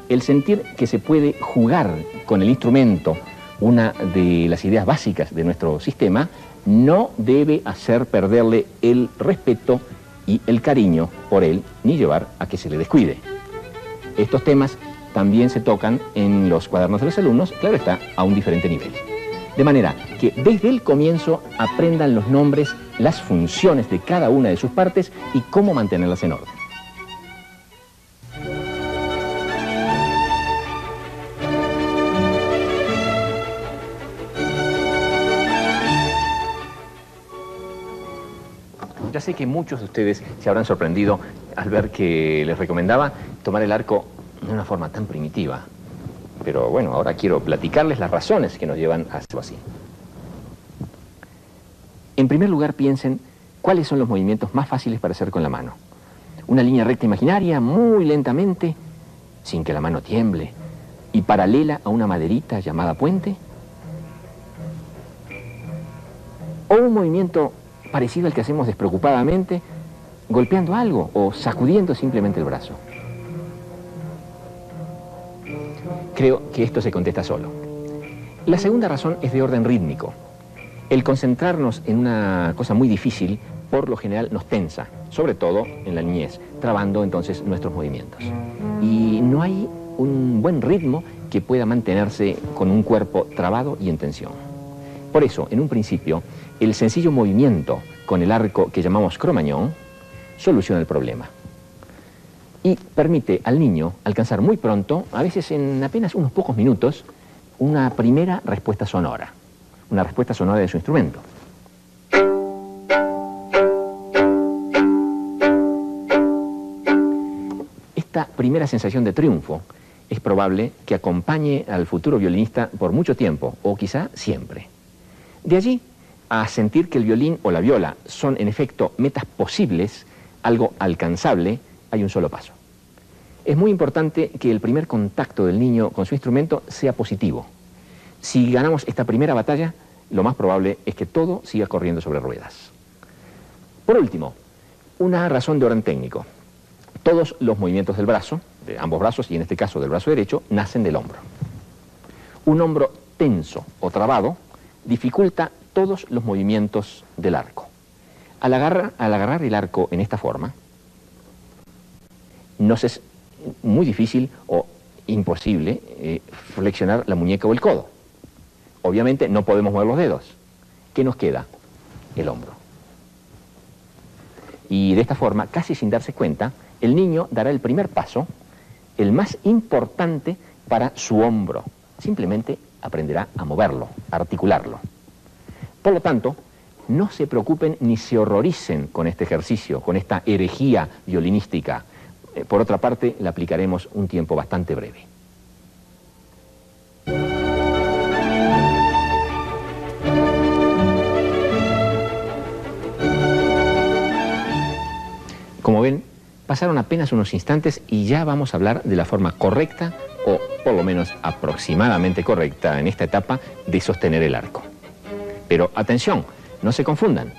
El sentir que se puede jugar con el instrumento, una de las ideas básicas de nuestro sistema, no debe hacer perderle el respeto y el cariño por él, ni llevar a que se le descuide. Estos temas también se tocan en los cuadernos de los alumnos, claro está, a un diferente nivel. De manera que desde el comienzo aprendan los nombres, las funciones de cada una de sus partes y cómo mantenerlas en orden. Ya sé que muchos de ustedes se habrán sorprendido al ver que les recomendaba tomar el arco de una forma tan primitiva. Pero bueno, ahora quiero platicarles las razones que nos llevan a hacerlo así. En primer lugar, piensen cuáles son los movimientos más fáciles para hacer con la mano. Una línea recta imaginaria, muy lentamente, sin que la mano tiemble, y paralela a una maderita llamada puente. O un movimiento parecido al que hacemos despreocupadamente, golpeando algo o sacudiendo simplemente el brazo. Creo que esto se contesta solo. La segunda razón es de orden rítmico. El concentrarnos en una cosa muy difícil por lo general nos tensa, sobre todo en la niñez, trabando entonces nuestros movimientos. Y no hay un buen ritmo que pueda mantenerse con un cuerpo trabado y en tensión. Por eso, en un principio, el sencillo movimiento con el arco que llamamos cromañón soluciona el problema y permite al niño alcanzar muy pronto, a veces en apenas unos pocos minutos, una primera respuesta sonora, una respuesta sonora de su instrumento. Esta primera sensación de triunfo es probable que acompañe al futuro violinista por mucho tiempo, o quizá siempre. De allí a sentir que el violín o la viola son en efecto metas posibles, algo alcanzable, hay un solo paso. Es muy importante que el primer contacto del niño con su instrumento sea positivo. Si ganamos esta primera batalla, lo más probable es que todo siga corriendo sobre ruedas. Por último, una razón de orden técnico. Todos los movimientos del brazo, de ambos brazos y en este caso del brazo derecho, nacen del hombro. Un hombro tenso o trabado dificulta todos los movimientos del arco. Al agarrar el arco en esta forma, nos es muy difícil o imposible flexionar la muñeca o el codo. Obviamente no podemos mover los dedos. ¿Qué nos queda? El hombro. Y de esta forma, casi sin darse cuenta, el niño dará el primer paso, el más importante para su hombro. Simplemente aprenderá a moverlo, a articularlo. Por lo tanto, no se preocupen ni se horroricen con este ejercicio, con esta herejía violinística. Por otra parte, la aplicaremos un tiempo bastante breve. Como ven, pasaron apenas unos instantes y ya vamos a hablar de la forma correcta, o por lo menos aproximadamente correcta en esta etapa, de sostener el arco. Pero atención, no se confundan.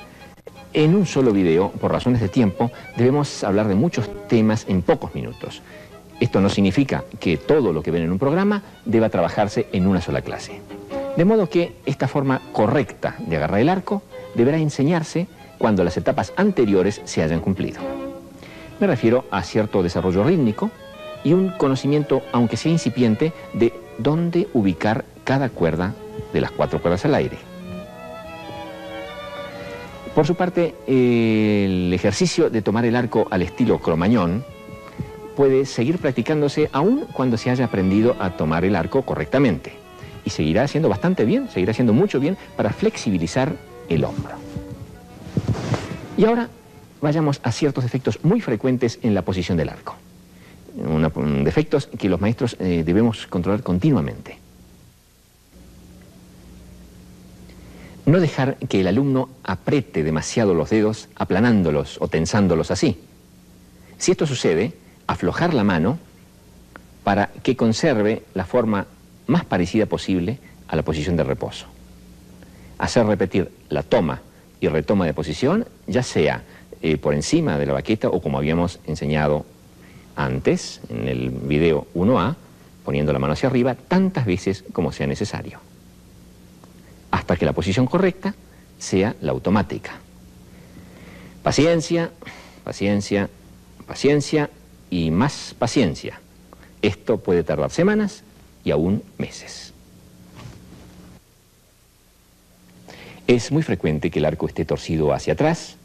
En un solo video, por razones de tiempo, debemos hablar de muchos temas en pocos minutos. Esto no significa que todo lo que ven en un programa deba trabajarse en una sola clase. De modo que esta forma correcta de agarrar el arco deberá enseñarse cuando las etapas anteriores se hayan cumplido. Me refiero a cierto desarrollo rítmico y un conocimiento, aunque sea incipiente, de dónde ubicar cada cuerda de las 4 cuerdas al aire. Por su parte, el ejercicio de tomar el arco al estilo cromañón puede seguir practicándose aún cuando se haya aprendido a tomar el arco correctamente. Y seguirá haciendo bastante bien, seguirá haciendo mucho bien para flexibilizar el hombro. Y ahora vayamos a ciertos defectos muy frecuentes en la posición del arco. Defectos que los maestros debemos controlar continuamente. No dejar que el alumno apriete demasiado los dedos, aplanándolos o tensándolos así. Si esto sucede, aflojar la mano para que conserve la forma más parecida posible a la posición de reposo. Hacer repetir la toma y retoma de posición, ya sea por encima de la baqueta o como habíamos enseñado antes en el video 1A, poniendo la mano hacia arriba tantas veces como sea necesario, hasta que la posición correcta sea la automática. Paciencia, paciencia, paciencia y más paciencia. Esto puede tardar semanas y aún meses. Es muy frecuente que el arco esté torcido hacia atrás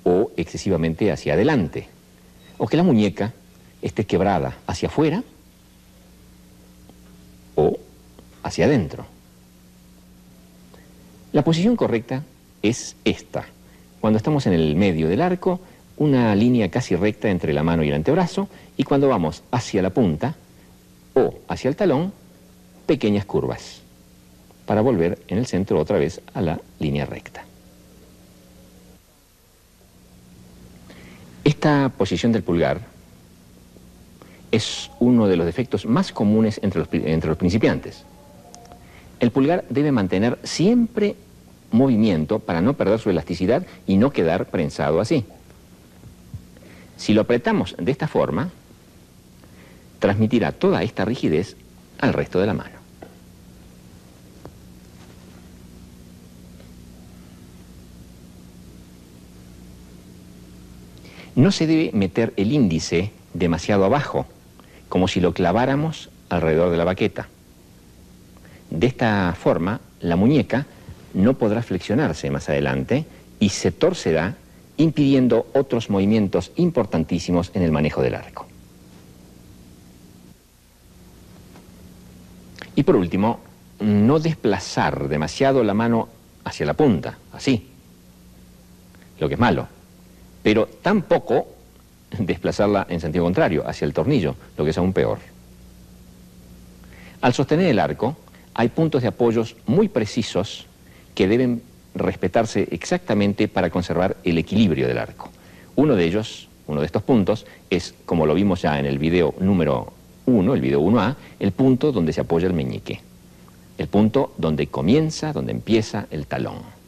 o excesivamente hacia adelante, o que la muñeca esté quebrada hacia afuera o hacia adentro. La posición correcta es esta. Cuando estamos en el medio del arco, una línea casi recta entre la mano y el antebrazo, y cuando vamos hacia la punta o hacia el talón, pequeñas curvas, para volver en el centro otra vez a la línea recta. Esta posición del pulgar es uno de los defectos más comunes entre los principiantes. El pulgar debe mantener siempre movimiento para no perder su elasticidad y no quedar prensado así. Si lo apretamos de esta forma, transmitirá toda esta rigidez al resto de la mano. No se debe meter el índice demasiado abajo, como si lo claváramos alrededor de la baqueta. De esta forma, la muñeca no podrá flexionarse más adelante y se torcerá, impidiendo otros movimientos importantísimos en el manejo del arco. Y por último, no desplazar demasiado la mano hacia la punta, así, lo que es malo, pero tampoco desplazarla en sentido contrario, hacia el tornillo, lo que es aún peor. Al sostener el arco, hay puntos de apoyos muy precisos que deben respetarse exactamente para conservar el equilibrio del arco. Uno de estos puntos, es, como lo vimos ya en el video número 1, el video 1A, el punto donde se apoya el meñique. El punto donde comienza, donde empieza el talón.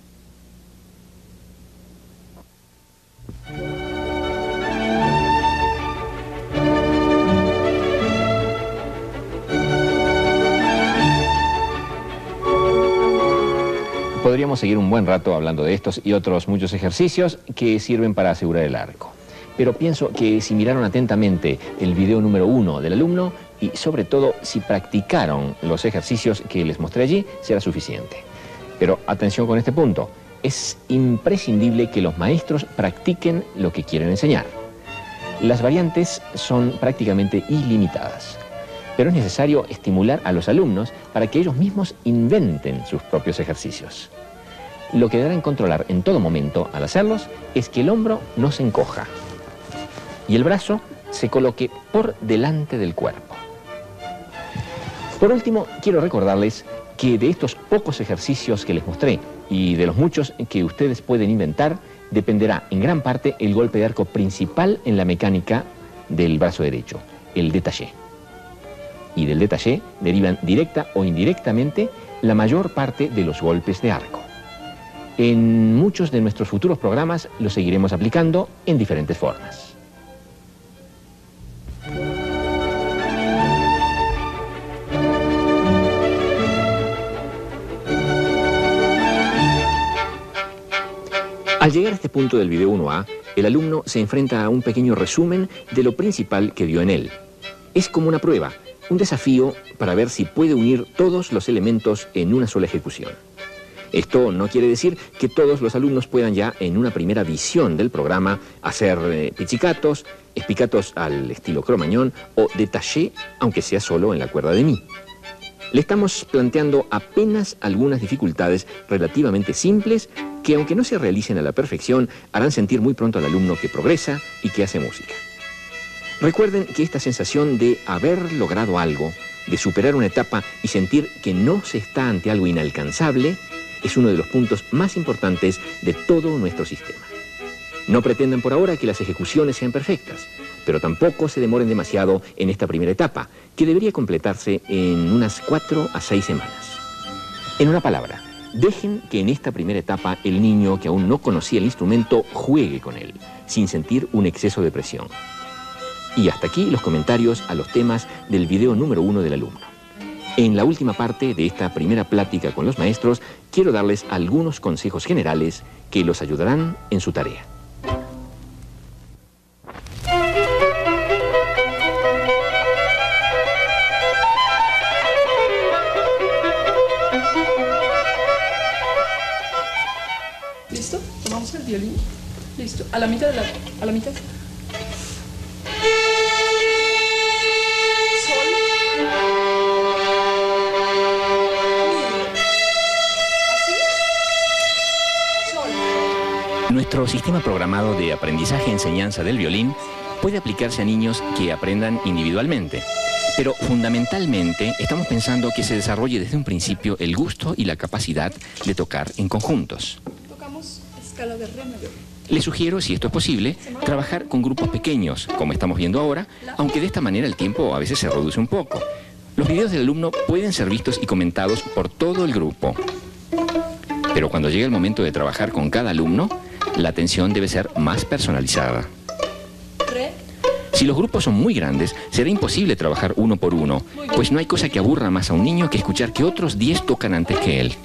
Podríamos seguir un buen rato hablando de estos y otros muchos ejercicios que sirven para asegurar el arco. Pero pienso que si miraron atentamente el video número 1 del alumno y sobre todo si practicaron los ejercicios que les mostré allí, será suficiente. Pero atención con este punto, es imprescindible que los maestros practiquen lo que quieren enseñar. Las variantes son prácticamente ilimitadas, pero es necesario estimular a los alumnos para que ellos mismos inventen sus propios ejercicios. Lo que deberán controlar en todo momento al hacerlos es que el hombro no se encoja y el brazo se coloque por delante del cuerpo. Por último, quiero recordarles que de estos pocos ejercicios que les mostré y de los muchos que ustedes pueden inventar, dependerá en gran parte el golpe de arco principal en la mecánica del brazo derecho, el détaché. Y del détaché derivan directa o indirectamente la mayor parte de los golpes de arco. En muchos de nuestros futuros programas los seguiremos aplicando en diferentes formas. Al llegar a este punto del video 1A, el alumno se enfrenta a un pequeño resumen de lo principal que vio en él. Es como una prueba, un desafío para ver si puede unir todos los elementos en una sola ejecución. Esto no quiere decir que todos los alumnos puedan ya en una primera visión del programa hacer pizzicatos, espicatos al estilo Cro-Magnon o détaché, aunque sea solo en la cuerda de mi. Le estamos planteando apenas algunas dificultades relativamente simples que, aunque no se realicen a la perfección, harán sentir muy pronto al alumno que progresa y que hace música. Recuerden que esta sensación de haber logrado algo, de superar una etapa y sentir que no se está ante algo inalcanzable, es uno de los puntos más importantes de todo nuestro sistema. No pretendan por ahora que las ejecuciones sean perfectas, pero tampoco se demoren demasiado en esta primera etapa, que debería completarse en unas 4 a 6 semanas. En una palabra, dejen que en esta primera etapa el niño que aún no conocía el instrumento juegue con él, sin sentir un exceso de presión. Y hasta aquí los comentarios a los temas del video número 1 del alumno. En la última parte de esta primera plática con los maestros, quiero darles algunos consejos generales que los ayudarán en su tarea. ¿Listo? Tomamos el violín. Listo. A la mitad de a la mitad. Nuestro sistema programado de aprendizaje y enseñanza del violín puede aplicarse a niños que aprendan individualmente, pero fundamentalmente estamos pensando que se desarrolle desde un principio el gusto y la capacidad de tocar en conjuntos. Tocamos escala de re mayor. Les sugiero, si esto es posible, trabajar con grupos pequeños, como estamos viendo ahora, aunque de esta manera el tiempo a veces se reduce un poco. Los videos del alumno pueden ser vistos y comentados por todo el grupo. Pero cuando llegue el momento de trabajar con cada alumno, la atención debe ser más personalizada. Si los grupos son muy grandes, será imposible trabajar uno por uno, pues no hay cosa que aburra más a un niño que escuchar que otros 10 tocan antes que él.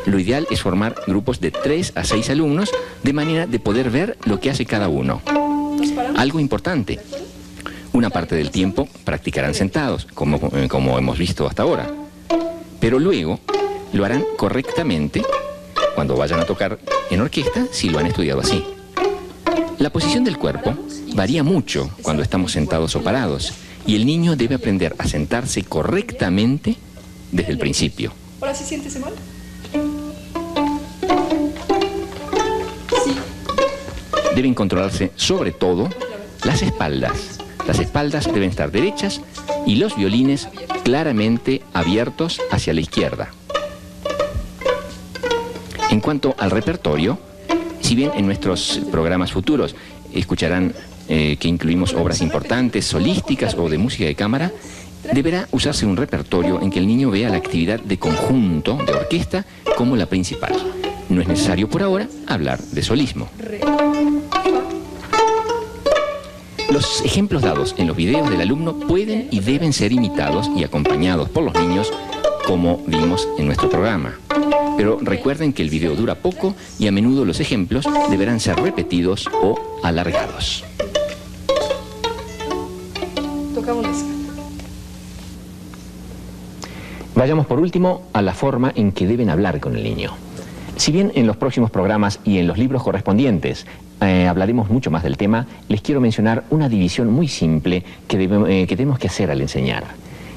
Lo ideal es formar grupos de 3 a 6 alumnos, de manera de poder ver lo que hace cada uno. Algo importante, una parte del tiempo practicarán sentados, como hemos visto hasta ahora. Pero luego lo harán correctamente cuando vayan a tocar en orquesta si lo han estudiado así. La posición del cuerpo varía mucho cuando estamos sentados o parados y el niño debe aprender a sentarse correctamente desde el principio. ¿Ahora sí siéntese mal? Deben controlarse sobre todo las espaldas. Las espaldas deben estar derechas y los violines claramente abiertos hacia la izquierda. En cuanto al repertorio, si bien en nuestros programas futuros escucharán que incluimos obras importantes, solísticas o de música de cámara, deberá usarse un repertorio en que el niño vea la actividad de conjunto, de orquesta, como la principal. No es necesario por ahora hablar de solismo. Los ejemplos dados en los videos del alumno pueden y deben ser imitados y acompañados por los niños, como vimos en nuestro programa. Pero recuerden que el video dura poco y a menudo los ejemplos deberán ser repetidos o alargados. Tocamos la escala. Vayamos por último a la forma en que deben hablar con el niño. Si bien en los próximos programas y en los libros correspondientes hablaremos mucho más del tema, les quiero mencionar una división muy simple que tenemos que hacer al enseñar.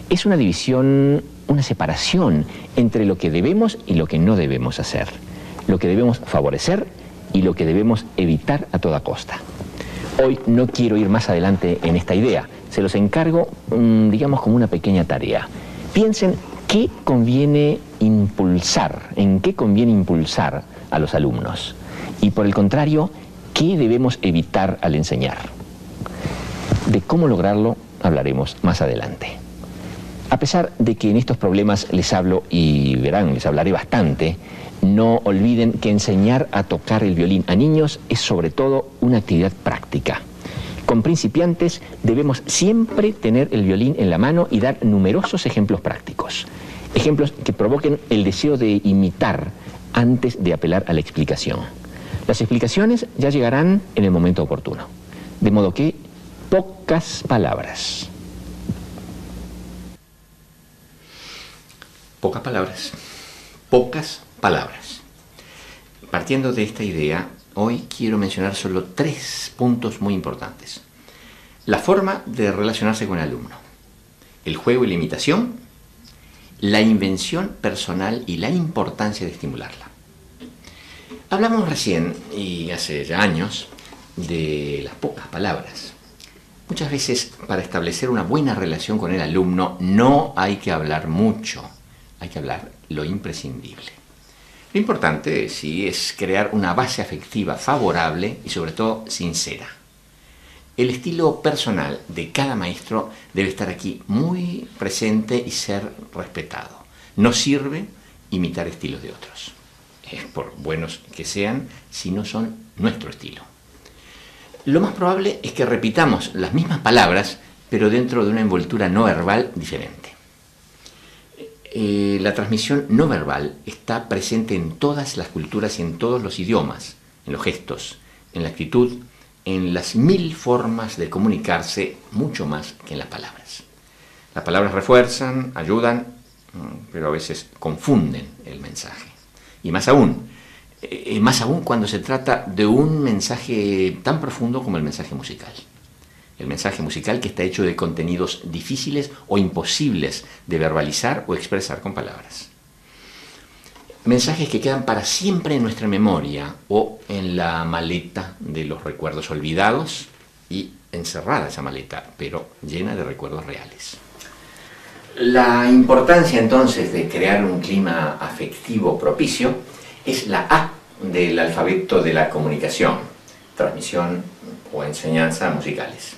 Es una división, una separación entre lo que debemos y lo que no debemos hacer, lo que debemos favorecer y lo que debemos evitar a toda costa. Hoy no quiero ir más adelante en esta idea, se los encargo, digamos, como una pequeña tarea. Piensen qué conviene impulsar, en qué conviene impulsar a los alumnos y por el contrario, qué debemos evitar al enseñar. De cómo lograrlo hablaremos más adelante. A pesar de que en estos problemas les hablo y verán, les hablaré bastante, no olviden que enseñar a tocar el violín a niños es sobre todo una actividad práctica. Con principiantes debemos siempre tener el violín en la mano y dar numerosos ejemplos prácticos. Ejemplos que provoquen el deseo de imitar antes de apelar a la explicación. Las explicaciones ya llegarán en el momento oportuno. De modo que, pocas palabras. Pocas palabras. Pocas palabras. Partiendo de esta idea, hoy quiero mencionar solo 3 puntos muy importantes. La forma de relacionarse con el alumno, el juego y la imitación, la invención personal y la importancia de estimularla. Hablamos recién, y hace ya años, de las pocas palabras. Muchas veces, para establecer una buena relación con el alumno, no hay que hablar mucho, hay que hablar lo imprescindible. Lo importante, sí, es crear una base afectiva favorable y sobre todo sincera. El estilo personal de cada maestro debe estar aquí muy presente y ser respetado. No sirve imitar estilos de otros, por buenos que sean, si no son nuestro estilo. Lo más probable es que repitamos las mismas palabras, pero dentro de una envoltura no verbal diferente. La transmisión no verbal está presente en todas las culturas y en todos los idiomas, en los gestos, en la actitud, en las 1000 formas de comunicarse, mucho más que en las palabras. Las palabras refuerzan, ayudan, pero a veces confunden el mensaje. Y más aún cuando se trata de un mensaje tan profundo como el mensaje musical. El mensaje musical que está hecho de contenidos difíciles o imposibles de verbalizar o expresar con palabras. Mensajes que quedan para siempre en nuestra memoria o en la maleta de los recuerdos olvidados y encerrada esa maleta, pero llena de recuerdos reales. La importancia entonces de crear un clima afectivo propicio es la A del alfabeto de la comunicación, transmisión o enseñanza musicales.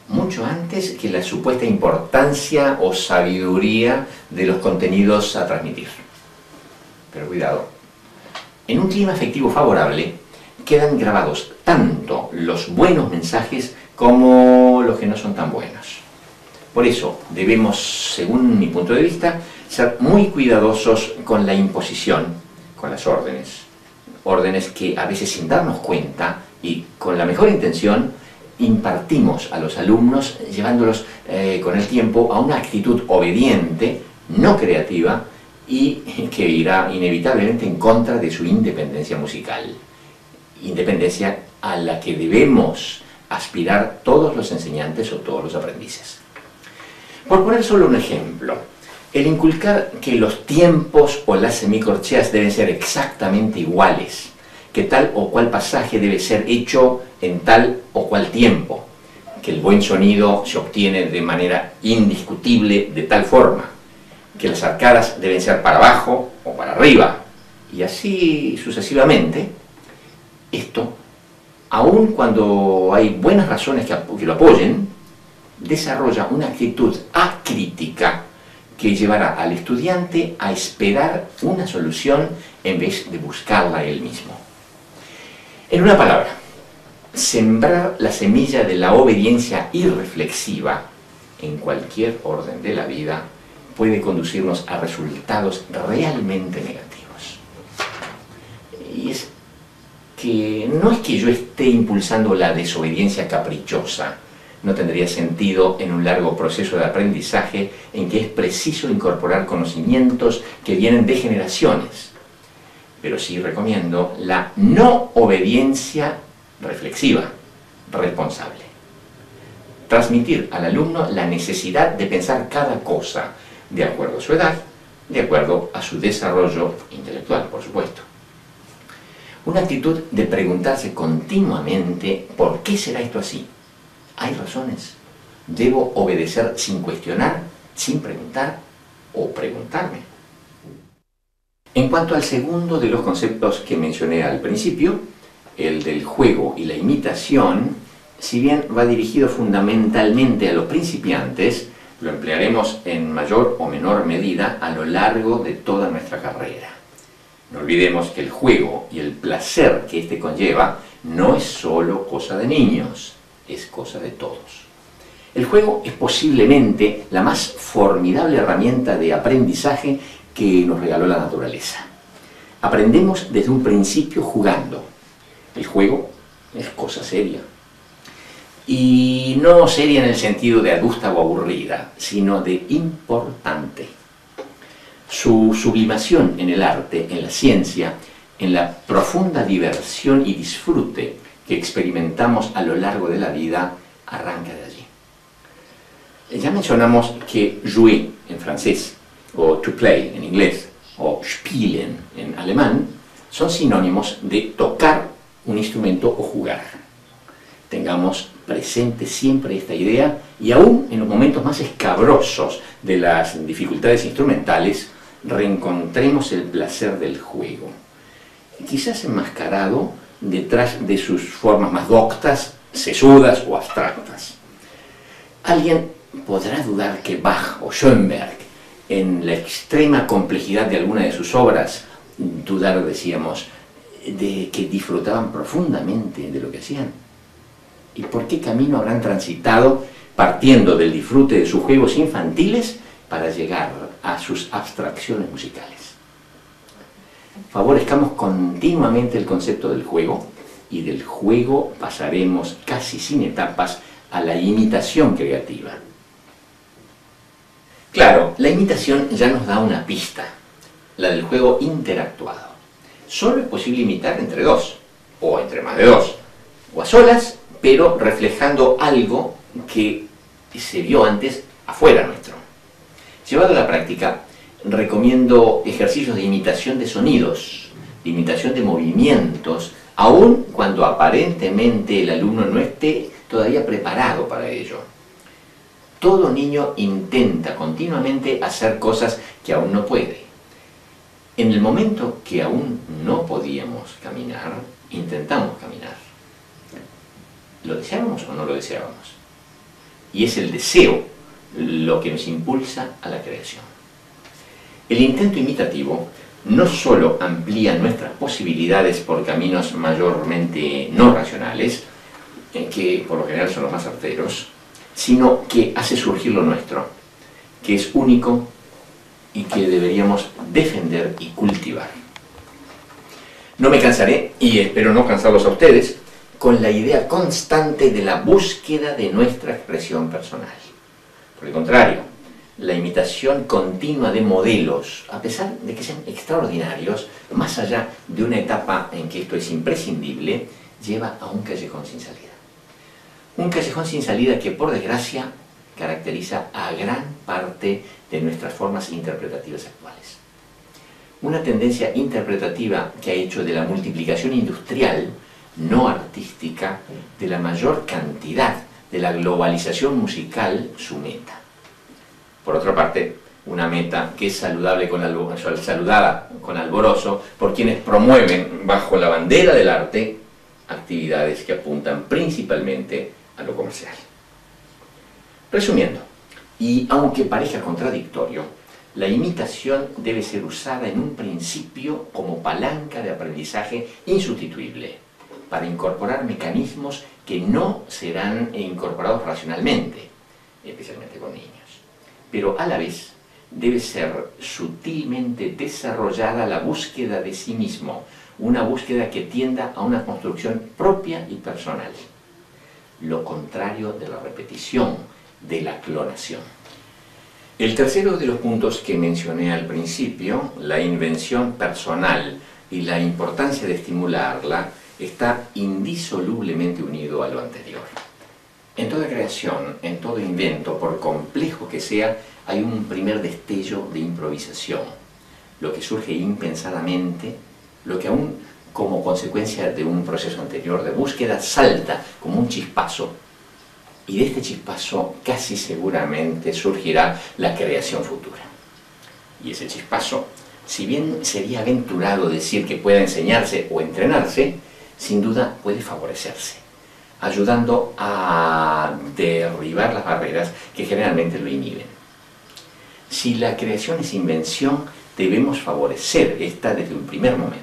Mucho antes que la supuesta importancia o sabiduría de los contenidos a transmitir. Pero cuidado, en un clima afectivo favorable quedan grabados tanto los buenos mensajes como los que no son tan buenos. Por eso debemos, según mi punto de vista, ser muy cuidadosos con la imposición, con las órdenes. Órdenes que a veces sin darnos cuenta y con la mejor intención impartimos a los alumnos, llevándolos con el tiempo a una actitud obediente, no creativa, y que irá inevitablemente en contra de su independencia musical. Independencia a la que debemos aspirar todos los enseñantes o todos los aprendices. Por poner solo un ejemplo, el inculcar que los tiempos o las semicorcheas deben ser exactamente iguales, que tal o cual pasaje debe ser hecho en tal o cual tiempo, que el buen sonido se obtiene de manera indiscutible de tal forma, que las arcadas deben ser para abajo o para arriba, y así sucesivamente. Esto, aun cuando hay buenas razones que lo apoyen, desarrolla una actitud acrítica que llevará al estudiante a esperar una solución en vez de buscarla él mismo. En una palabra, sembrar la semilla de la obediencia irreflexiva en cualquier orden de la vida puede conducirnos a resultados realmente negativos. Y es que no es que yo esté impulsando la desobediencia caprichosa, no tendría sentido en un largo proceso de aprendizaje en que es preciso incorporar conocimientos que vienen de generaciones. Pero sí recomiendo la no obediencia reflexiva, responsable. Transmitir al alumno la necesidad de pensar cada cosa de acuerdo a su edad, de acuerdo a su desarrollo intelectual, por supuesto. Una actitud de preguntarse continuamente ¿por qué será esto así? ¿Hay razones? ¿Debo obedecer sin cuestionar, sin preguntar o preguntarme? En cuanto al segundo de los conceptos que mencioné al principio, el del juego y la imitación, si bien va dirigido fundamentalmente a los principiantes, lo emplearemos en mayor o menor medida a lo largo de toda nuestra carrera. No olvidemos que el juego y el placer que éste conlleva no es solo cosa de niños, es cosa de todos. El juego es posiblemente la más formidable herramienta de aprendizaje que nos regaló la naturaleza. Aprendemos desde un principio jugando. El juego es cosa seria. Y no seria en el sentido de adusta o aburrida, sino de importante. Su sublimación en el arte, en la ciencia, en la profunda diversión y disfrute que experimentamos a lo largo de la vida, arranca de allí. Ya mencionamos que jouer en francés, o to play en inglés, o spielen en alemán, son sinónimos de tocar un instrumento o jugar. Tengamos presente siempre esta idea y aún en los momentos más escabrosos de las dificultades instrumentales, reencontremos el placer del juego. Quizás enmascarado detrás de sus formas más doctas, sesudas o abstractas. Alguien podrá dudar que Bach o Schoenberg, en la extrema complejidad de alguna de sus obras, dudar, decíamos, de que disfrutaban profundamente de lo que hacían. ¿Y por qué camino habrán transitado partiendo del disfrute de sus juegos infantiles para llegar a sus abstracciones musicales? Favorezcamos continuamente el concepto del juego, y del juego pasaremos casi sin etapas a la imitación creativa. Claro, la imitación ya nos da una pista, la del juego interactuado. Solo es posible imitar entre dos, o entre más de dos, o a solas, pero reflejando algo que se vio antes afuera nuestro. Llevado a la práctica, recomiendo ejercicios de imitación de sonidos, de imitación de movimientos, aun cuando aparentemente el alumno no esté todavía preparado para ello. Todo niño intenta continuamente hacer cosas que aún no puede. En el momento que aún no podíamos caminar, intentamos caminar. ¿Lo deseábamos o no lo deseábamos? Y es el deseo lo que nos impulsa a la creación. El intento imitativo no solo amplía nuestras posibilidades por caminos mayormente no racionales, que por lo general son los más certeros, sino que hace surgir lo nuestro, que es único y que deberíamos defender y cultivar. No me cansaré, y espero no cansarlos a ustedes, con la idea constante de la búsqueda de nuestra expresión personal. Por el contrario, la imitación continua de modelos, a pesar de que sean extraordinarios, más allá de una etapa en que esto es imprescindible, lleva a un callejón sin salida. Un callejón sin salida que, por desgracia, caracteriza a gran parte de nuestras formas interpretativas actuales. Una tendencia interpretativa que ha hecho de la multiplicación industrial, no artística, de la mayor cantidad de la globalización musical su meta. Por otra parte, una meta que es saludada con alborozo por quienes promueven bajo la bandera del arte actividades que apuntan principalmente a lo comercial. Resumiendo, y aunque parezca contradictorio, la imitación debe ser usada en un principio como palanca de aprendizaje insustituible para incorporar mecanismos que no serán incorporados racionalmente, especialmente con niños. Pero a la vez debe ser sutilmente desarrollada la búsqueda de sí mismo, una búsqueda que tienda a una construcción propia y personal. Lo contrario de la repetición, de la clonación. El tercero de los puntos que mencioné al principio, la invención personal y la importancia de estimularla, está indisolublemente unido a lo anterior. En toda creación, en todo invento, por complejo que sea, hay un primer destello de improvisación, lo que surge impensadamente, lo que aún como consecuencia de un proceso anterior de búsqueda salta como un chispazo, y de este chispazo casi seguramente surgirá la creación futura. Y ese chispazo, si bien sería aventurado decir que pueda enseñarse o entrenarse, sin duda puede favorecerse, ayudando a derribar las barreras que generalmente lo inhiben. Si la creación es invención, debemos favorecer esta desde un primer momento.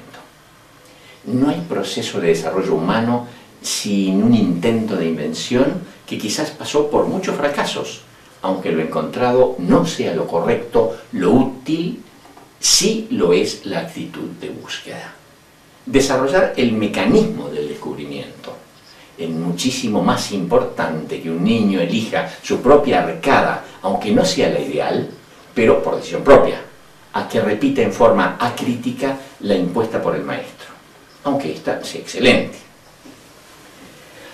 No hay proceso de desarrollo humano sin un intento de invención que quizás pasó por muchos fracasos, aunque lo encontrado no sea lo correcto, lo útil, sí lo es la actitud de búsqueda. Desarrollar el mecanismo del descubrimiento es muchísimo más importante que un niño elija su propia arcada, aunque no sea la ideal, pero por decisión propia, a que repita en forma acrítica la impuesta por el maestro, aunque ésta sea excelente.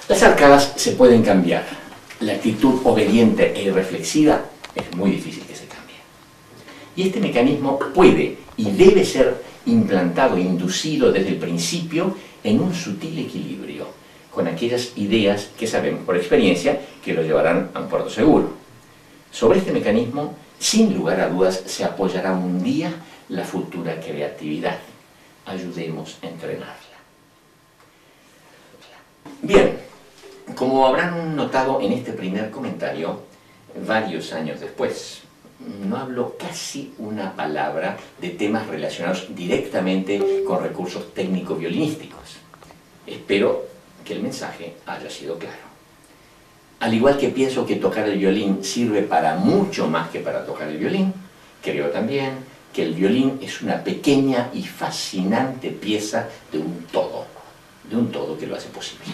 Las arcadas se pueden cambiar. La actitud obediente e irreflexiva es muy difícil que se cambie. Y este mecanismo puede y debe ser implantado e inducido desde el principio en un sutil equilibrio con aquellas ideas que sabemos por experiencia que lo llevarán a un puerto seguro. Sobre este mecanismo, sin lugar a dudas, se apoyará un día la futura creatividad. Ayudemos a entrenarla. Bien, como habrán notado en este primer comentario, varios años después, no hablo casi una palabra de temas relacionados directamente con recursos técnico-violinísticos. Espero que el mensaje haya sido claro. Al igual que pienso que tocar el violín sirve para mucho más que para tocar el violín, creo también que el violín es una pequeña y fascinante pieza de un todo que lo hace posible.